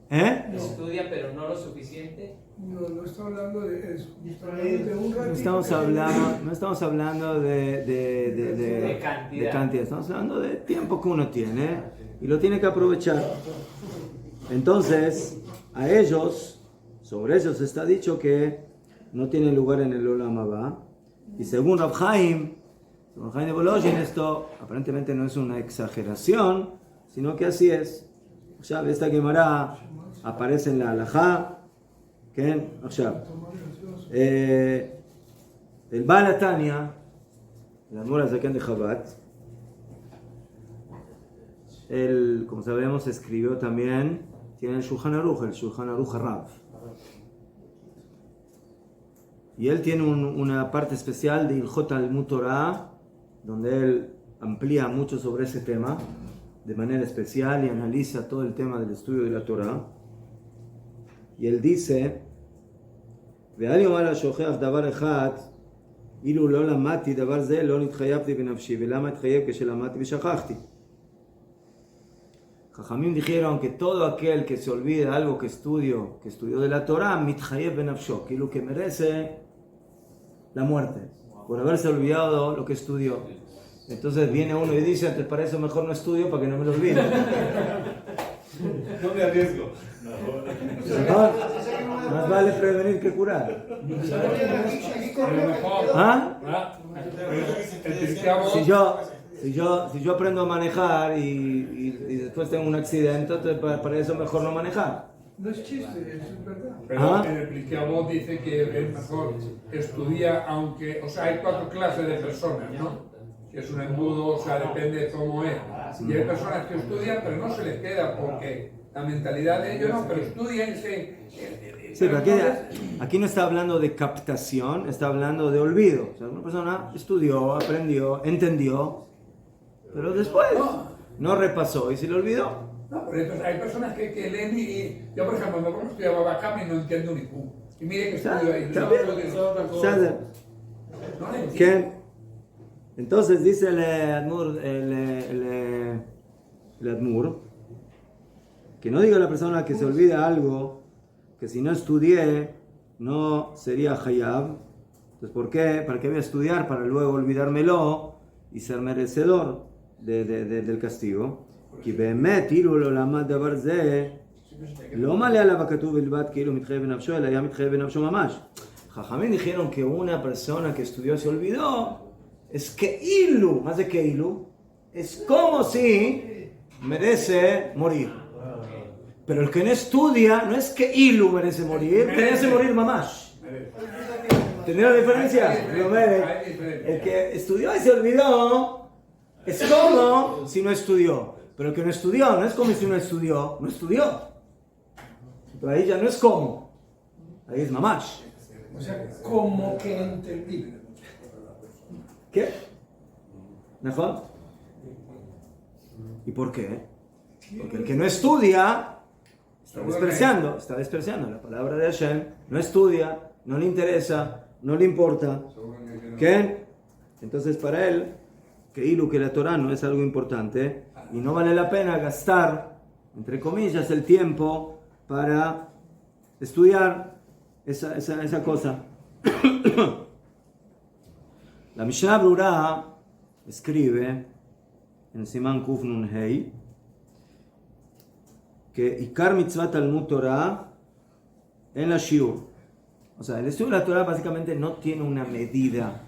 Estudia pero no lo suficiente. No está hablando de eso. Está hablando de un ratito. No estamos hablando de cantidad. Estamos hablando de tiempo que uno tiene y lo tiene que aprovechar. Entonces, sobre ellos está dicho que no tienen lugar en el Olam Haba. Y según Rav Chaim de Volozhin, esto aparentemente no es una exageración, sino que así es. Ya esta Gemara aparece en la Halajá, que el Baal HaTanya el Admor Hazaken de Chabad, él, como sabemos, escribió también, tiene el Shulchan Aruch Rav. Y él tiene una parte especial de Ilhot Talmud Torah, donde él amplía mucho sobre ese tema, de manera especial, y analiza todo el tema del estudio de la Torah. Y él dice, ואל יאמר השוכח דבר אחד, אילו לא למדתי דבר זה, לא נתחייבתי בנפשי, ולמה התחייב כשלמדתי ושכחתי? Jajamim dijeron que todo aquel que se olvida algo que estudió de la Torah, mitchayev benafsho, que lo que merece la muerte, por haberse olvidado lo que estudió. Entonces viene uno y dice, antes para eso mejor no estudio, para que no me lo olvide. No me arriesgo. Más vale prevenir que curar. ¿Ah? Si yo aprendo a manejar y después tengo un accidente, entonces para eso mejor no manejar. No es chiste, eso es verdad. Pero en el Pirkei dice que es mejor estudiar, aunque, o sea, hay 4 clases de personas, ¿no? Que es un embudo, o sea, depende de cómo es. Y hay personas que estudian, pero no se les queda porque la mentalidad de ellos no, pero estudian y se... Sí, pero aquí no está hablando de captación, está hablando de olvido. O sea, una persona estudió, aprendió, entendió, pero después no repasó y se le olvidó. No, pero entonces hay personas que leen y yo, por ejemplo, me pongo a estudiar Babacam y no entiendo ni pum. Y mire que estudio ahí. ¿Qué? Entonces dice el Admur, que no diga la persona que se olvida algo, que si no estudié no sería Hayab. Entonces, ¿por qué? ¿Para qué voy a estudiar? Para luego olvidármelo y ser merecedor del castigo. כי באמת אילו לא למד דבר זה לא מלא עליו הכתוב בלבד כאילו מתחייב בנפשו אלא היה מתחייב בנפשו ממש. Jajamim dijeron que una persona que estudió se olvidó es כאילו, ¿más de כאילו? Es como si merece morir. Pero el que no estudia no es כאילו merece morir mamash. ¿Entendieron la diferencia? El que estudió y se olvidó es como si no estudió. Pero el que no estudió, no es como si no estudió. Pero ahí ya no es como. Ahí es mamash. O sea, como que entendí. ¿Qué? ¿Mejor? ¿Y por qué? Porque el que no estudia está despreciando la palabra de Hashem. No estudia, no le interesa, no le importa. ¿Qué? Entonces para él, que la Torah no es algo importante y no vale la pena gastar, entre comillas, el tiempo para estudiar esa cosa. La Mishnah Brura escribe en Siman Kuf Nun Hei que Ikar Mitzvah Talmud Torah en la Shiur. O sea, el estudio de la Torah básicamente no tiene una medida.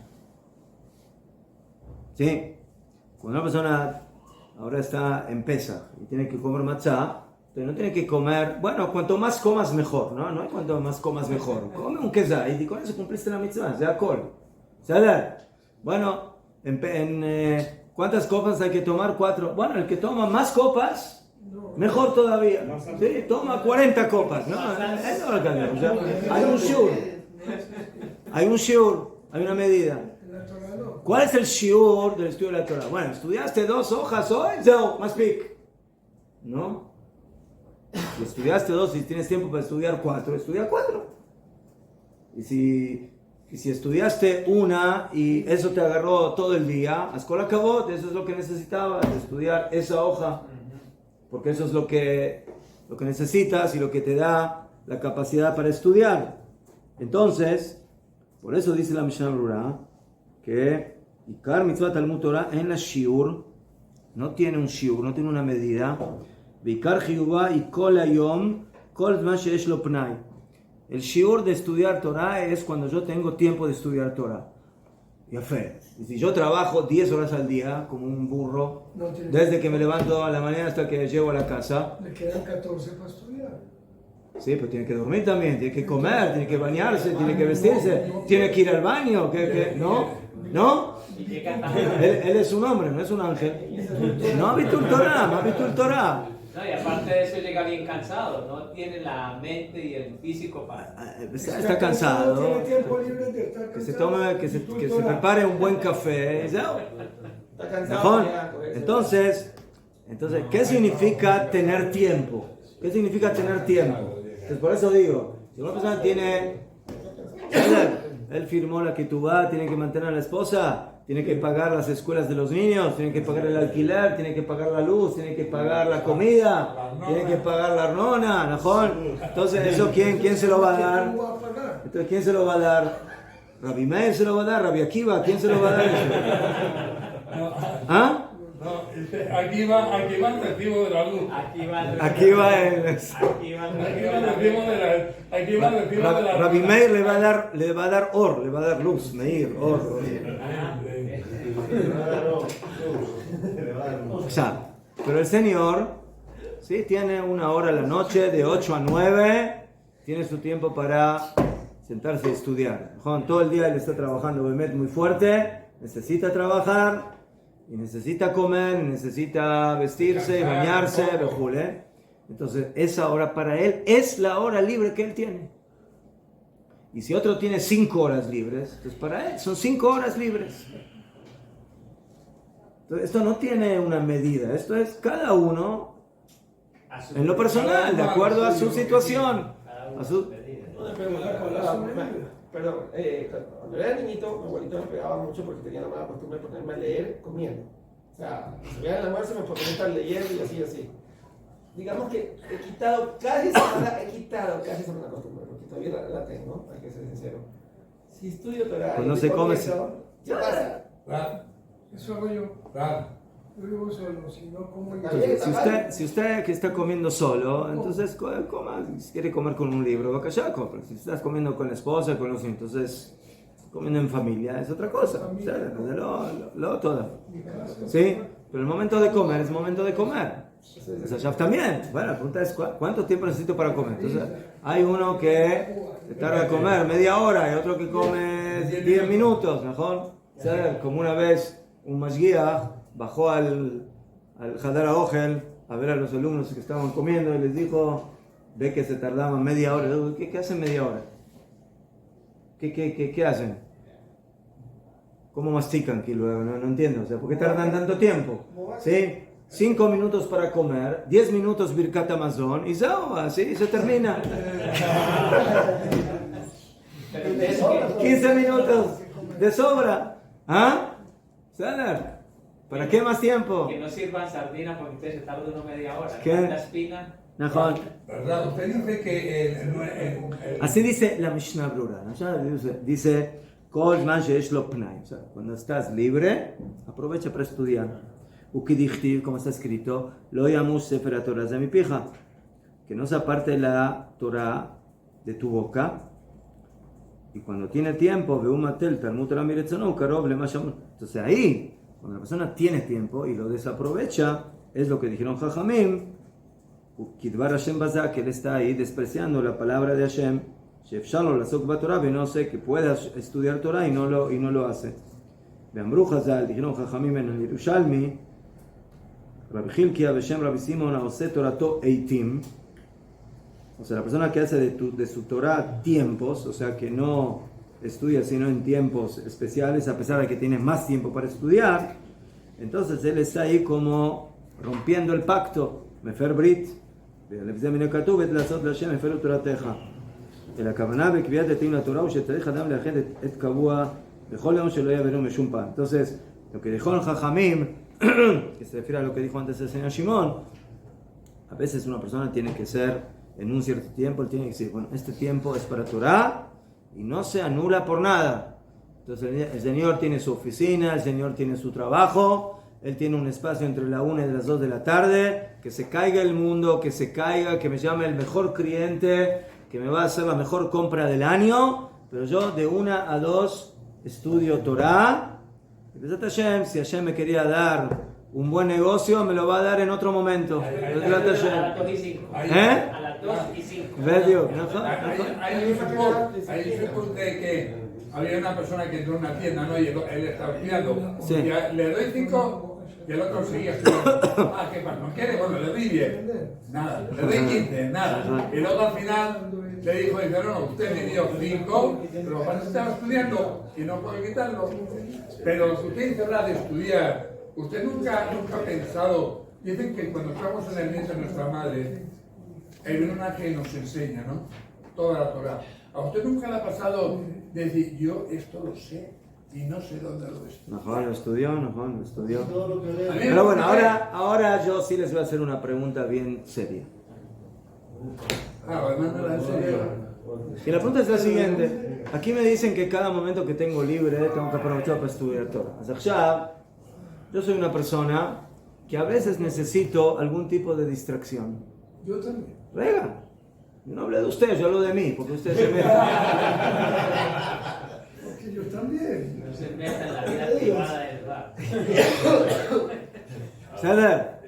¿Sí? Cuando una persona ahora está en Pesach y tiene que comer matzah, entonces no tiene que comer, bueno, cuanto más comas mejor, ¿no? No hay cuanto más comas mejor. Come un kezait y con eso cumpliste la mitzvah, ya col. Bueno, ¿cuántas copas hay que tomar? 4. Bueno, el que toma más copas, mejor todavía. Sí, toma 40 copas, ¿no? Eso es lo que hay. O sea, hay un shiur, hay una medida. ¿Cuál es el shiur del estudio de la Torah? Bueno, estudiaste 2 hojas hoy, más pic. ¿No? Si estudiaste 2 y tienes tiempo para estudiar 4, estudia 4. Y si estudiaste 1 y eso te agarró todo el día, Ascol acabó, eso es lo que necesitabas, estudiar esa hoja. Porque eso es lo que necesitas y lo que te da la capacidad para estudiar. Entonces, por eso dice la Mishnah Brura que Ikar Mitzvah Talmud Torah en la Shiur no tiene un Shiur, no tiene una medida. Vikar Chiyuvah y Kol Hayom Kol Zman Sheyesh Lo Pnai. El Shiur de estudiar Torah es cuando yo tengo tiempo de estudiar Torah. Y si yo trabajo 10 horas al día como un burro, desde que me levanto a la mañana hasta que llego a la casa, le quedan 14 para estudiar. Sí, pero tiene que dormir también, tiene que comer, tiene que bañarse, tiene que vestirse, tiene que ir al baño, ¿no? Y llega tan... Él es un hombre, no es un ángel. No Bitul Torah. No, y aparte de eso llega bien cansado, no tiene la mente y el físico para... Está cansado. Tiene tiempo libre de estar Que se cansado. tome, que se prepare un buen café. Está cansado. ¿Mejor? Ya, con eso. Entonces, ¿qué significa tener tiempo? ¿Qué significa tener tiempo? Entonces, por eso digo, si una persona tiene, él firmó la ketubá, tiene que mantener a la esposa, tiene que pagar las escuelas de los niños, tiene que pagar el alquiler, tiene que pagar la luz, tiene que pagar la comida, tiene que pagar la arnona, ¿mejor? Entonces, ¿eso quién se lo va a dar? ¿Cómo va a pagar? Entonces, ¿quién se lo va a dar? ¿Rabbi Meir se lo va a dar? ¿Rabbi Akiva? ¿Quién se lo va a dar eso? ¿Ah? No, aquí va el recibo de la luz. Aquí va el... Aquí va el... Aquí va el... Aquí va el recibo de la Rabbi Meir le va a dar or, le va a dar luz, Meir, or. O sea, pero el Señor, sí, tiene una hora a la noche, de 8 a 9, tiene su tiempo para sentarse y estudiar. Juan, todo el día él está trabajando muy fuerte, necesita trabajar, y necesita comer, necesita vestirse, bañarse, bejule. Entonces, esa hora para él es la hora libre que él tiene. Y si otro tiene 5 horas libres, entonces para él son 5 horas libres. Entonces, esto no tiene una medida, esto es cada uno en lo personal, de acuerdo a su situación. A su... Una pregunta, perdón, cuando era niñito, mi abuelito me pegaba mucho porque tenía la mala costumbre de ponerme a leer comiendo. O sea, si me da el almuerzo me ponía a estar leyendo y así. Digamos que he quitado casi esa mala costumbre, porque todavía la tengo, hay que ser sincero. Si estudio Torah Pues no y se come, ¿qué pasa? Eso hago yo. Yo vivo solo, si no como yo. Entonces, si usted que está comiendo solo, entonces coma, si quiere comer con un libro, va allá, compra. Si estás comiendo con la esposa, con los hijos, entonces comiendo en familia es otra cosa. O sea, lo todo. ¿Sí? Pero el momento de comer es momento de comer. O sea, también. Bueno, la pregunta es ¿cuánto tiempo necesito para comer? Entonces, hay uno que se tarda a comer media hora y otro que come 10 minutos, mejor. O sea, como una vez un mashgiach bajó al Hadar HaOchel a ver a los alumnos que estaban comiendo y les dijo, ve que se tardaban media hora. ¿Qué hacen media hora? ¿Qué hacen? ¿Cómo mastican aquí luego? No entiendo. O sea, ¿por qué tardan tanto tiempo? ¿Sí? 5 minutos para comer, 10 minutos Birkat Hamazon y así se termina. 15 minutos de sobra. ¿Ah? ¿Sanar? ¿Para qué más tiempo? Que no sirvan sardinas porque usted se tarda uno media hora. ¿Qué? La espina. Najón. ¿Verdad? Usted dice que Así dice la Mishnah Brura. La Mishnah dice, Kol man sheyesh lo pnai. O sea, cuando estás libre, aprovecha para estudiar. Ukidichtiv, como está escrito, lo yamush sefer haTorah de mi pija. Que no se aparte la Torah de tu boca. Y cuando tiene tiempo, entonces ahí, cuando la persona tiene tiempo y lo desaprovecha, es lo que dijeron Jajamim, Kidvar Hashem Bazak, que él está ahí despreciando la palabra de Hashem, no sé, que pueda estudiar Torah y no lo hace. Veambru Hazal, dijeron Jajamim en el Yerushalmi, Rabbi Hilkia, Beshem Rabbi Simon, Aose Torato Eitim. O sea, la persona que hace de su Torah tiempos, o sea, que no estudia sino en tiempos especiales, a pesar de que tiene más tiempo para estudiar, entonces él está ahí como rompiendo el pacto. Mefer Brit. El הכוונה בקביעת דתיים לתורה הוא שצריך אדם לאחד את קבוע בכל יום שלא יעברו משום פעם. Entonces, lo que dijo el Jajamim, que se refiere a lo que dijo antes el señor Shimon, a veces una persona tiene que ser en un cierto tiempo, él tiene que decir, bueno, este tiempo es para Torah y no se anula por nada. Entonces el Señor tiene su oficina, el Señor tiene su trabajo, él tiene un espacio entre la 1 y las 2 de la tarde, que se caiga el mundo, que se caiga, que me llame el mejor cliente, que me va a hacer la mejor compra del año, pero yo de 1 a 2 estudio Torah. Y Besat Hashem, si Hashem me quería dar un buen negocio, me lo va a dar en otro momento. A las 2 y 5. ¿Eh? A las 2 y 5. ¿Ves, Dios? hay tipos de que había una persona que entró en una tienda, ¿no? Y él estaba estudiando. Sí. Y le doy 5 y el otro seguía estudiando. Ah, ¿qué pasa? ¿No quiere? Bueno, le doy 10. Nada. Le doy 15, nada. Y luego al final le dijo, dice, no, usted me dio 5, pero lo que pasa es que estaba estudiando y no puedo quitarlo. Pero usted dice hablar de estudiar. Usted nunca ha pensado, dicen que cuando estamos en el vientre de nuestra madre, hay una que nos enseña, ¿no? Toda la Torah. ¿A usted nunca le ha pasado decir, yo esto lo sé y no sé dónde lo estudio? Mejor lo estudió, mejor lo estudió. Todo lo que leo. Pero bueno, ahora yo sí les voy a hacer una pregunta bien seria. Además me la en serio. Y la pregunta es la siguiente. Aquí me dicen que cada momento que tengo libre tengo que aprovechar para estudiar Torah. Ya, yo soy una persona que a veces necesito algún tipo de distracción. Yo también. Rega. Yo no hablé de usted, yo hablo de mí, porque usted se mete. Porque yo también. No se meta en la vida privada del rap. Saber,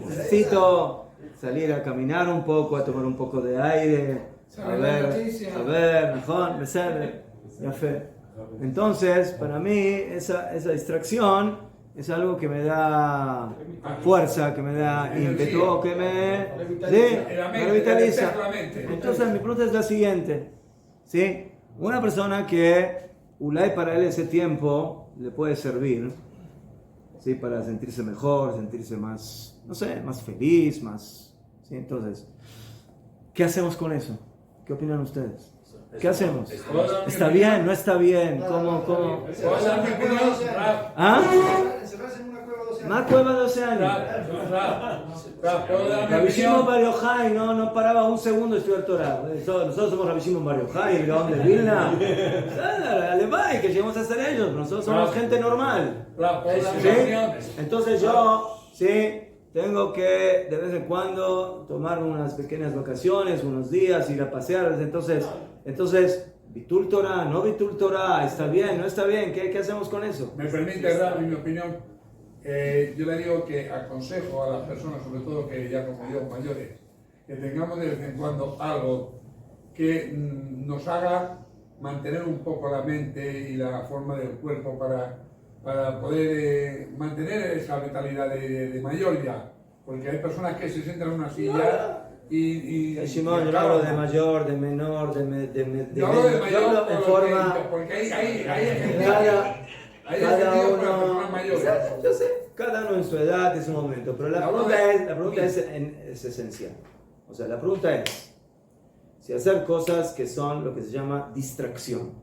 necesito salir a caminar un poco, a tomar un poco de aire, a ver, mejor, me sale, ya fe. Entonces, para mí, esa distracción es algo que me da fuerza, que me da ímpetu, que me revitaliza. Entonces, mi pregunta es la siguiente, ¿sí? Una persona que, ulay para él ese tiempo le puede servir, ¿sí? Para sentirse mejor, sentirse más, no sé, más feliz, más, ¿sí? Entonces, ¿qué hacemos con eso? ¿Qué opinan ustedes? ¿Qué hacemos? ¿Está bien? ¿No está bien? ¿Cómo? ¿Ah? Encerrarse en una cueva 12 años. Más cueva de 12 años. Rabbi Shimon Bar Yochai no paraba un segundo de estudiar Torah. Nosotros somos Rabbi Shimon Bar Yochai, el Gaón de Vilna. Alevay, que lleguemos a ser ellos. Nosotros somos gente normal. ¿Sí? Entonces yo, sí, tengo que de vez en cuando tomarme unas pequeñas vacaciones, unos días, ir a pasear. Entonces, Bitul Torah, no Bitul Torah, ¿está bien? ¿No está bien? ¿Qué hacemos con eso? Me permite dar mi opinión. Yo le digo que aconsejo a las personas, sobre todo que ya como yo, mayores, que tengamos de vez en cuando algo que nos haga mantener un poco la mente y la forma del cuerpo para poder mantener esa vitalidad de mayor ya. Porque hay personas que se sientan en una silla y Shimon, yo hablo de mayor, de menor, de yo hablo de mayor yo hablo en forma. porque hay Cada uno, personas mayores. yo sé, cada uno en su edad, en su momento, pero la pregunta es esencial. O sea, la pregunta es si hacer cosas que son lo que se llama distracción,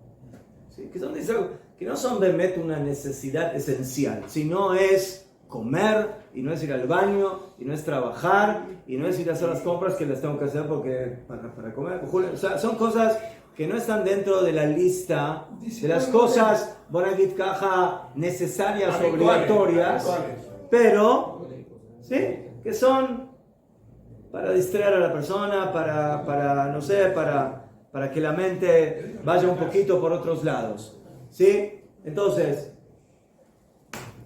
¿sí? Que no son de una necesidad esencial, sino es comer, y no es ir al baño, y no es trabajar, y no es ir a hacer las compras que las tengo que hacer para comer. O sea, son cosas que no están dentro de la lista de las cosas, bonagit caja, necesarias, obligatorias, pero, ¿sí? Que son para distraer a la persona, para no sé, para que la mente vaya un poquito por otros lados, ¿sí? Entonces,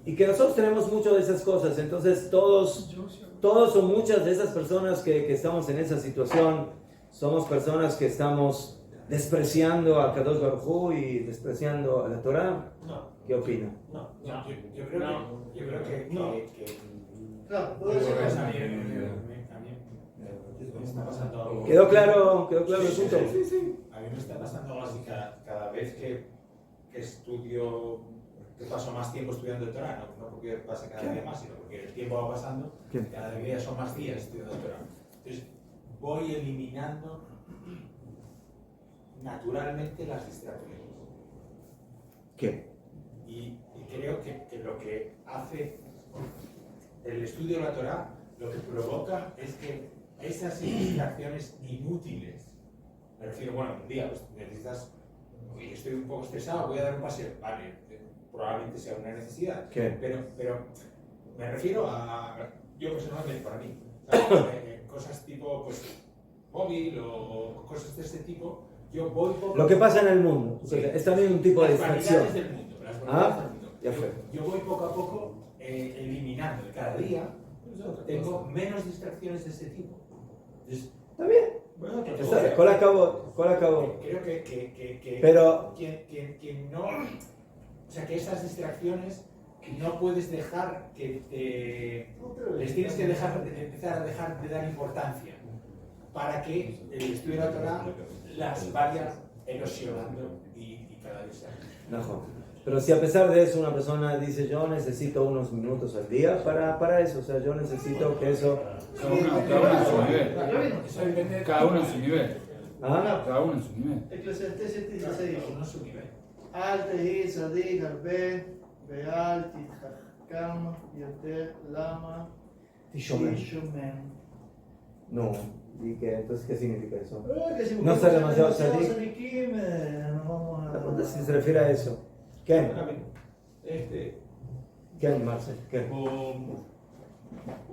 y que nosotros tenemos muchas de esas cosas, entonces todos o muchas de esas personas que estamos en esa situación, somos personas que estamos despreciando a Kadosh Baruj Hu y despreciando a la Torah. No. ¿Qué opina? No. Yo creo que Claro, puede ser. Me está pasando algo. ¿Quedó claro el punto? Sí. A mí me está pasando algo así cada vez que estudio, que paso más tiempo estudiando Torah, no porque pase cada día más, sino porque el tiempo va pasando, cada día son más días estudiando Torah. Entonces voy eliminando naturalmente las distracciones. ¿Qué? Y creo que lo que hace el estudio de la Torah, lo que provoca es que esas distracciones inútiles, me refiero, bueno, un día pues, necesitas, oye, estoy un poco estresado, voy a dar un paseo, vale, probablemente sea una necesidad, pero me refiero a, yo personalmente, para mí, cosas tipo, pues, móvil o cosas de este tipo. Yo voy lo que pasa en el mundo, es también un tipo de distracción. Del mundo, las del mundo. Ya fue. Yo voy poco a poco eliminando cada día, tengo menos distracciones de este tipo. Entonces, Está bien. Con acabó. Creo que Pero quien no, o sea, que esas distracciones no puedes dejar que les tienes que empezar a dejar de dar importancia para que el estudio de la Torah las vaya erosionando y cada vez sea. Pero si a pesar de eso una persona dice yo necesito unos minutos al día para eso, o sea, yo necesito que eso... Cada uno en su nivel. Cada uno en su nivel. ¿Ah? Cada uno en su nivel. Eclesiastés 7:16. No es su nivel. אל תהי צדיק הרבה ואל תתחכם יותר, למה? תשומם. No, ¿y qué? Entonces, ¿qué significa eso? Que si No ser demasiado demasiado tzadik. tzadikim, nos vamos La pregunta es si se refiere a eso. ¿Qué? ¿Qué, Marcel? ¿Qué?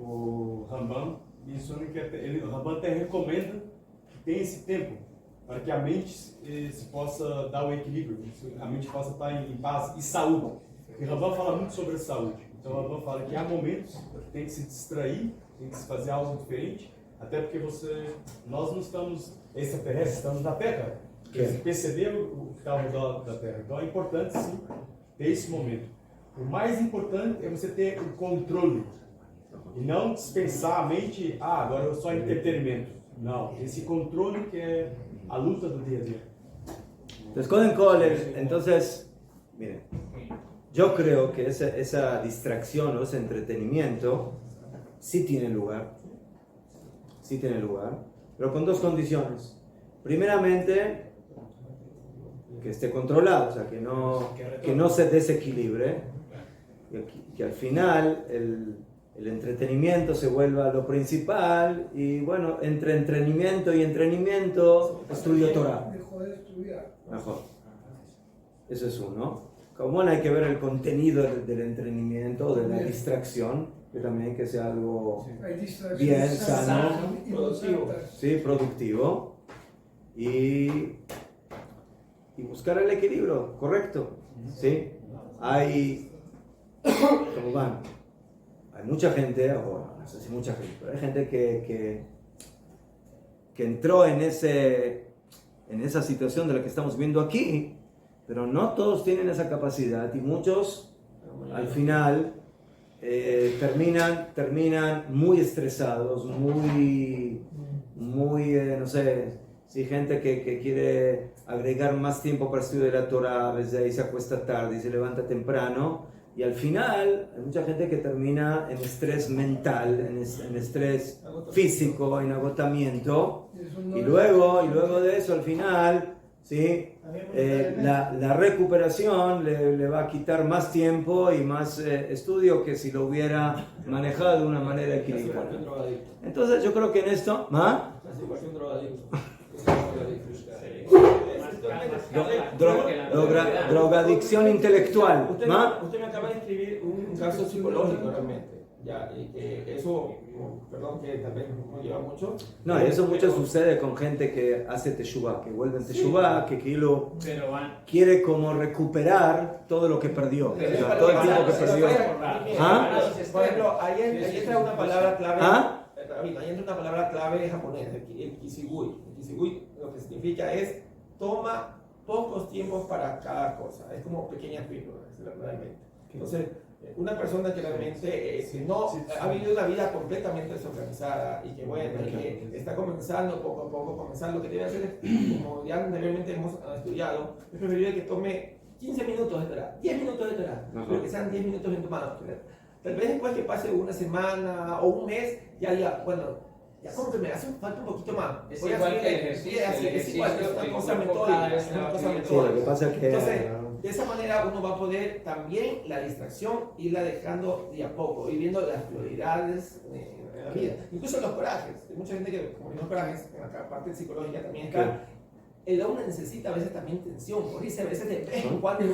O Rambam menciona que o Rambam até recomenda que tenha esse tempo para que a mente se possa dar o equilíbrio, a mente possa estar em paz e saúde. Porque Rambam fala muito sobre a saúde. Então Rambam fala que há momentos que tem que se distrair, tem que se fazer algo diferente, até porque nós não estamos extraterrestres, estamos na Terra. Você percebeu o que está ao redor da Terra. Então é importante sim ter esse momento. O mais importante é você ter o controle e não dispensar a mente, agora é só entretenimento. Não, esse controle que é a luta do día a día. Entonces, miren, yo creo que esa distracción o ese entretenimiento sí tiene lugar, pero con dos condiciones. Primeramente, que esté controlado, o sea, que no se desequilibre, que al final el entretenimiento se vuelva lo principal y bueno, entre entretenimiento y entrenamiento, estudio Torah. Dejó de estudiar. Mejor. Eso es uno. Como bueno, hay que ver el contenido del entretenimiento, de la distracción, que también que sea algo bien, sano, sí, productivo. Y buscar el equilibrio correcto, ¿sí? Hay mucha gente, o no sé si mucha gente, pero hay gente que entró en esa situación de la que estamos viendo aquí, pero no todos tienen esa capacidad y muchos al final terminan muy estresados, muy no sé, si gente que quiere agregar más tiempo para estudiar la Torah, a veces ahí se acuesta tarde y se levanta temprano, y al final hay mucha gente que termina en estrés mental, en estrés físico, en agotamiento, y luego de eso al final, ¿sí? La recuperación le va a quitar más tiempo y más estudio que si lo hubiera manejado de una manera equilibrada. Entonces yo creo que en esto... Drogadicción intelectual. Usted me acaba de escribir un caso psicológico realmente. Ya, y que eso, perdón que tal vez no lleva mucho. No, eso mucho sucede con gente que hace teshuvah, que vuelve en teshuvah, que quiere como recuperar todo lo que perdió, o sea, todo el tiempo que perdió. Por ejemplo, ahí entra una palabra clave. Ahí entra una palabra clave japonesa, el kisigui. El kisigui lo que significa es toma pocos tiempos para cada cosa. Es como pequeñas píldoras, realmente. Entonces, una persona que realmente no ha vivido una vida completamente desorganizada y que bueno, que está comenzando poco a poco, lo que debe hacer es, como ya anteriormente hemos estudiado, es preferible que tome 15 minutos de Torah, 10 minutos de Torah, pero que sean 10 minutos bien tomados. Tal vez después que pase una semana o un mes, ya diga, bueno, ya como que me hace falta un poquito más. Es igual que el ejercicio. Es igual, es una cosa metódica. Sí, lo que pasa es que... Entonces, de esa manera uno va a poder también la distracción irla dejando de a poco, ir viendo las prioridades de la vida. Incluso los corajes. Hay mucha gente que, como los corajes, en la parte psicológica también está. El hombre necesita a veces también tensión, morirse a veces de vez en cuando,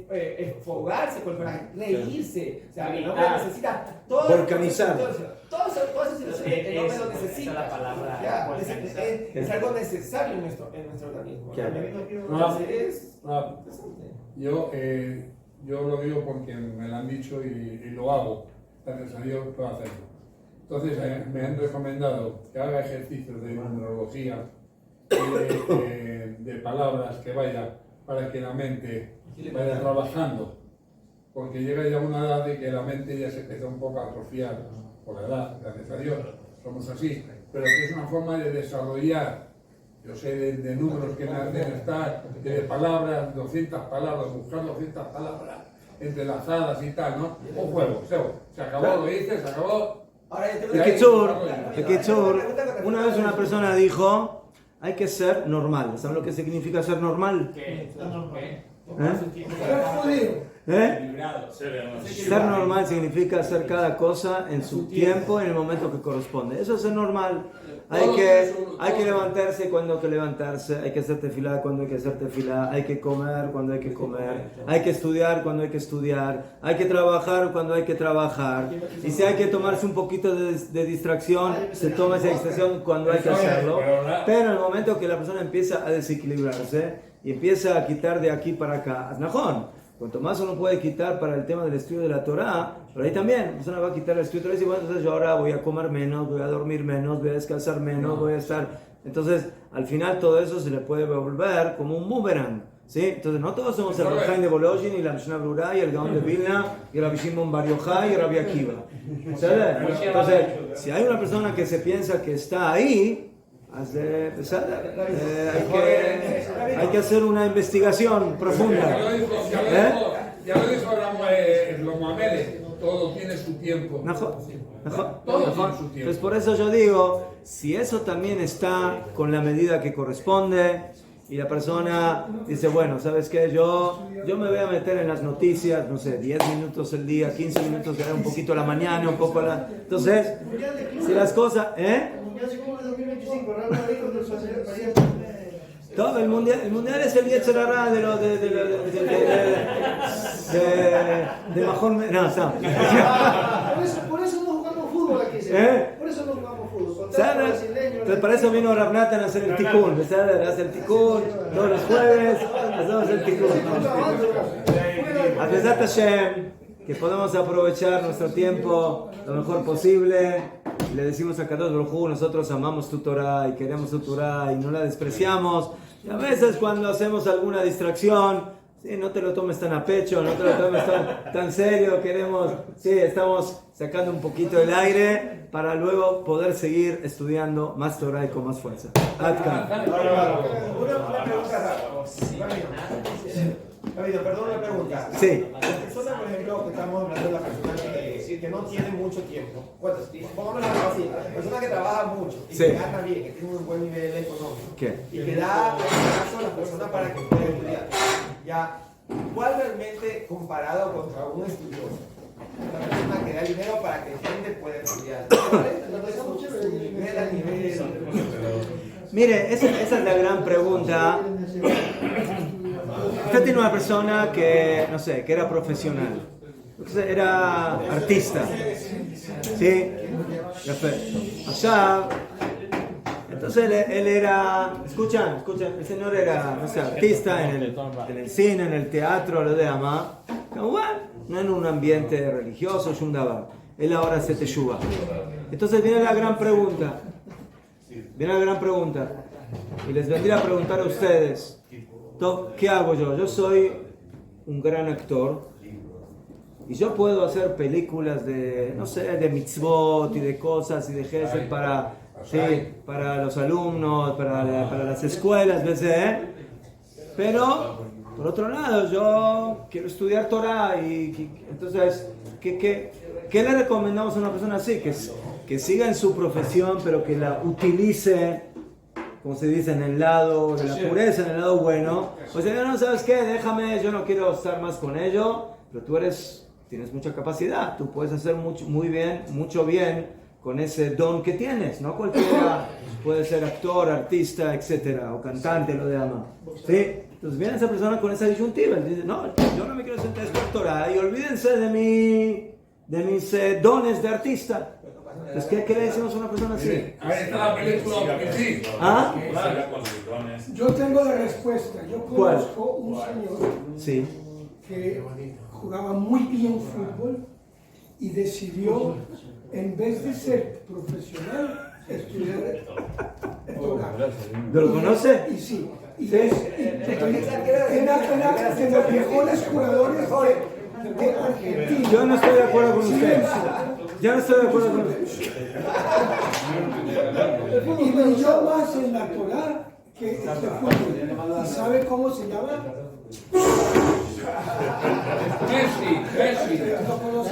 enfogarse con el coraje, reírse. O sea, el hombre necesita todo. Volcanizar. Todo eso el hombre lo necesita. La palabra ya, es algo necesario en nuestro organismo. Yo lo digo porque me lo han dicho y lo hago. Gracias a Dios puedo hacerlo. Entonces me han recomendado que haga ejercicios de numerología, de palabras, que vaya para que la mente vaya trabajando, porque llega ya una edad de que la mente ya se empieza un poco a atrofiar por la edad, gracias a Dios, somos así, pero que es una forma de desarrollar, yo sé de números que me hacen estar, de palabras, 200 palabras, buscar 200 palabras entrelazadas y tal, ¿no? Un juego, se acabó, lo hice, se acabó. El Kitzur, una vez una persona dijo, hay que ser normal. ¿Saben lo que significa ser normal? ¿Qué? Ser normal significa hacer cada cosa en su tiempo, en el momento que corresponde. Eso es ser normal. Hay que levantarse cuando hay que levantarse, hay que hacer tefilá cuando hay que hacer tefilá, hay que comer cuando hay que comer, hay que estudiar cuando hay que estudiar, hay que trabajar cuando hay que trabajar. Y si hay que tomarse un poquito de distracción, se toma esa distracción cuando hay que hacerlo. Pero en el momento que la persona empieza a desequilibrarse y empieza a quitar de aquí para acá, ¡aznajón! Cuanto más uno puede quitar para el tema del estudio de la Torah, por ahí también, la persona va a quitar el estudio de la Torah y dice, bueno, entonces yo ahora voy a comer menos, voy a dormir menos, voy a descansar menos, voy a estar... Entonces, al final todo eso se le puede volver como un boomerang, ¿sí? Entonces, no todos somos el Rafael de Bolojin y la Mishnah Brura y el Gaon de Vilna y el Rabbi Shimon Bar Yochai y el Rabbi Akiva. Entonces, si hay una persona que se piensa que está ahí, hay que hacer una investigación profunda. Ya lo dijo Shlomo Amelech, todo tiene su tiempo. Todo tiene su tiempo. Pues por eso yo digo, si eso también está con la medida que corresponde y la persona dice, bueno, ¿sabes qué? Yo me voy a meter en las noticias, no sé, 10 minutos el día, 15 minutos, un poquito a la mañana, un poco a la... Entonces, si las cosas... Todo, el mundial es el Yetzer Hara de Majón. No, no. Por eso no jugamos fútbol aquí. Por eso no jugamos fútbol. Entonces, para eso vino Rav Natan a hacer el tikkun. Hace el tikkun todos los jueves. Hacemos el tikkun. Apesar Hashem, que podemos aprovechar nuestro tiempo lo mejor posible. Le decimos a Kadosh Baruj Hu, nosotros amamos tu Torah y queremos tu Torah y no la despreciamos. Y a veces cuando hacemos alguna distracción, sí, no te lo tomes tan a pecho, no te lo tomes tan serio, estamos sacando un poquito el aire para luego poder seguir estudiando más Torah y con más fuerza. Adkan. Una pregunta. David, perdón una pregunta. Sí. La persona, por ejemplo, que estamos hablando de la persona que no tiene mucho tiempo. Pongámoslo así, la persona que trabaja mucho y que gana bien, que tiene un buen nivel económico. ¿Qué? Y que da plazo a la persona para que pueda estudiar. Ya, ¿cuál realmente comparado contra un estudioso? La persona que da dinero para que gente pueda estudiar. Mire, esa es la gran pregunta. Usted tiene una persona que, no sé, que era profesional, era artista, ¿sí? Allá, entonces él era, escuchan, el señor era, no sé, artista en el cine, en el teatro, lo de Ama, no en un ambiente religioso, Shundabar. Él ahora hace teshuva. Entonces viene la gran pregunta, y les vendría a preguntar a ustedes, ¿qué hago yo? Yo soy un gran actor y yo puedo hacer películas de, no sé, de mitzvot y de cosas y de gesed para los alumnos, para las escuelas, pero por otro lado yo quiero estudiar Torah y entonces, ¿qué le recomendamos a una persona así? Que siga en su profesión pero que la utilice, como se dice, en el lado de la pureza, en el lado bueno. O sea, no, ¿sabes qué? Déjame, yo no quiero estar más con ello, pero tú tienes mucha capacidad, tú puedes hacer mucho bien con ese don que tienes, ¿no? Cualquiera puede ser actor, artista, etcétera, o cantante, lo de ama. ¿Sí? Entonces viene esa persona con esa disyuntiva, y dice, no, yo no me quiero sentar a estudiar Torah, y olvídense de mis dones de artista. Entonces, ¿qué le decimos a una persona así? Ahí está la película, que sí. ¿Ah? Yo tengo la respuesta. Yo conozco un señor sí. que jugaba muy bien fútbol y decidió, en vez de ser profesional, estudiar Torah. ¿Lo conoce? Y sí. Y era de los mejores jugadores de Argentina. Yo no estoy de acuerdo con usted. Yo no estoy de acuerdo con usted. Y brilló más en la Torah que este fútbol. ¿Y sabe cómo se llama? Messi. ¿Lo conoce?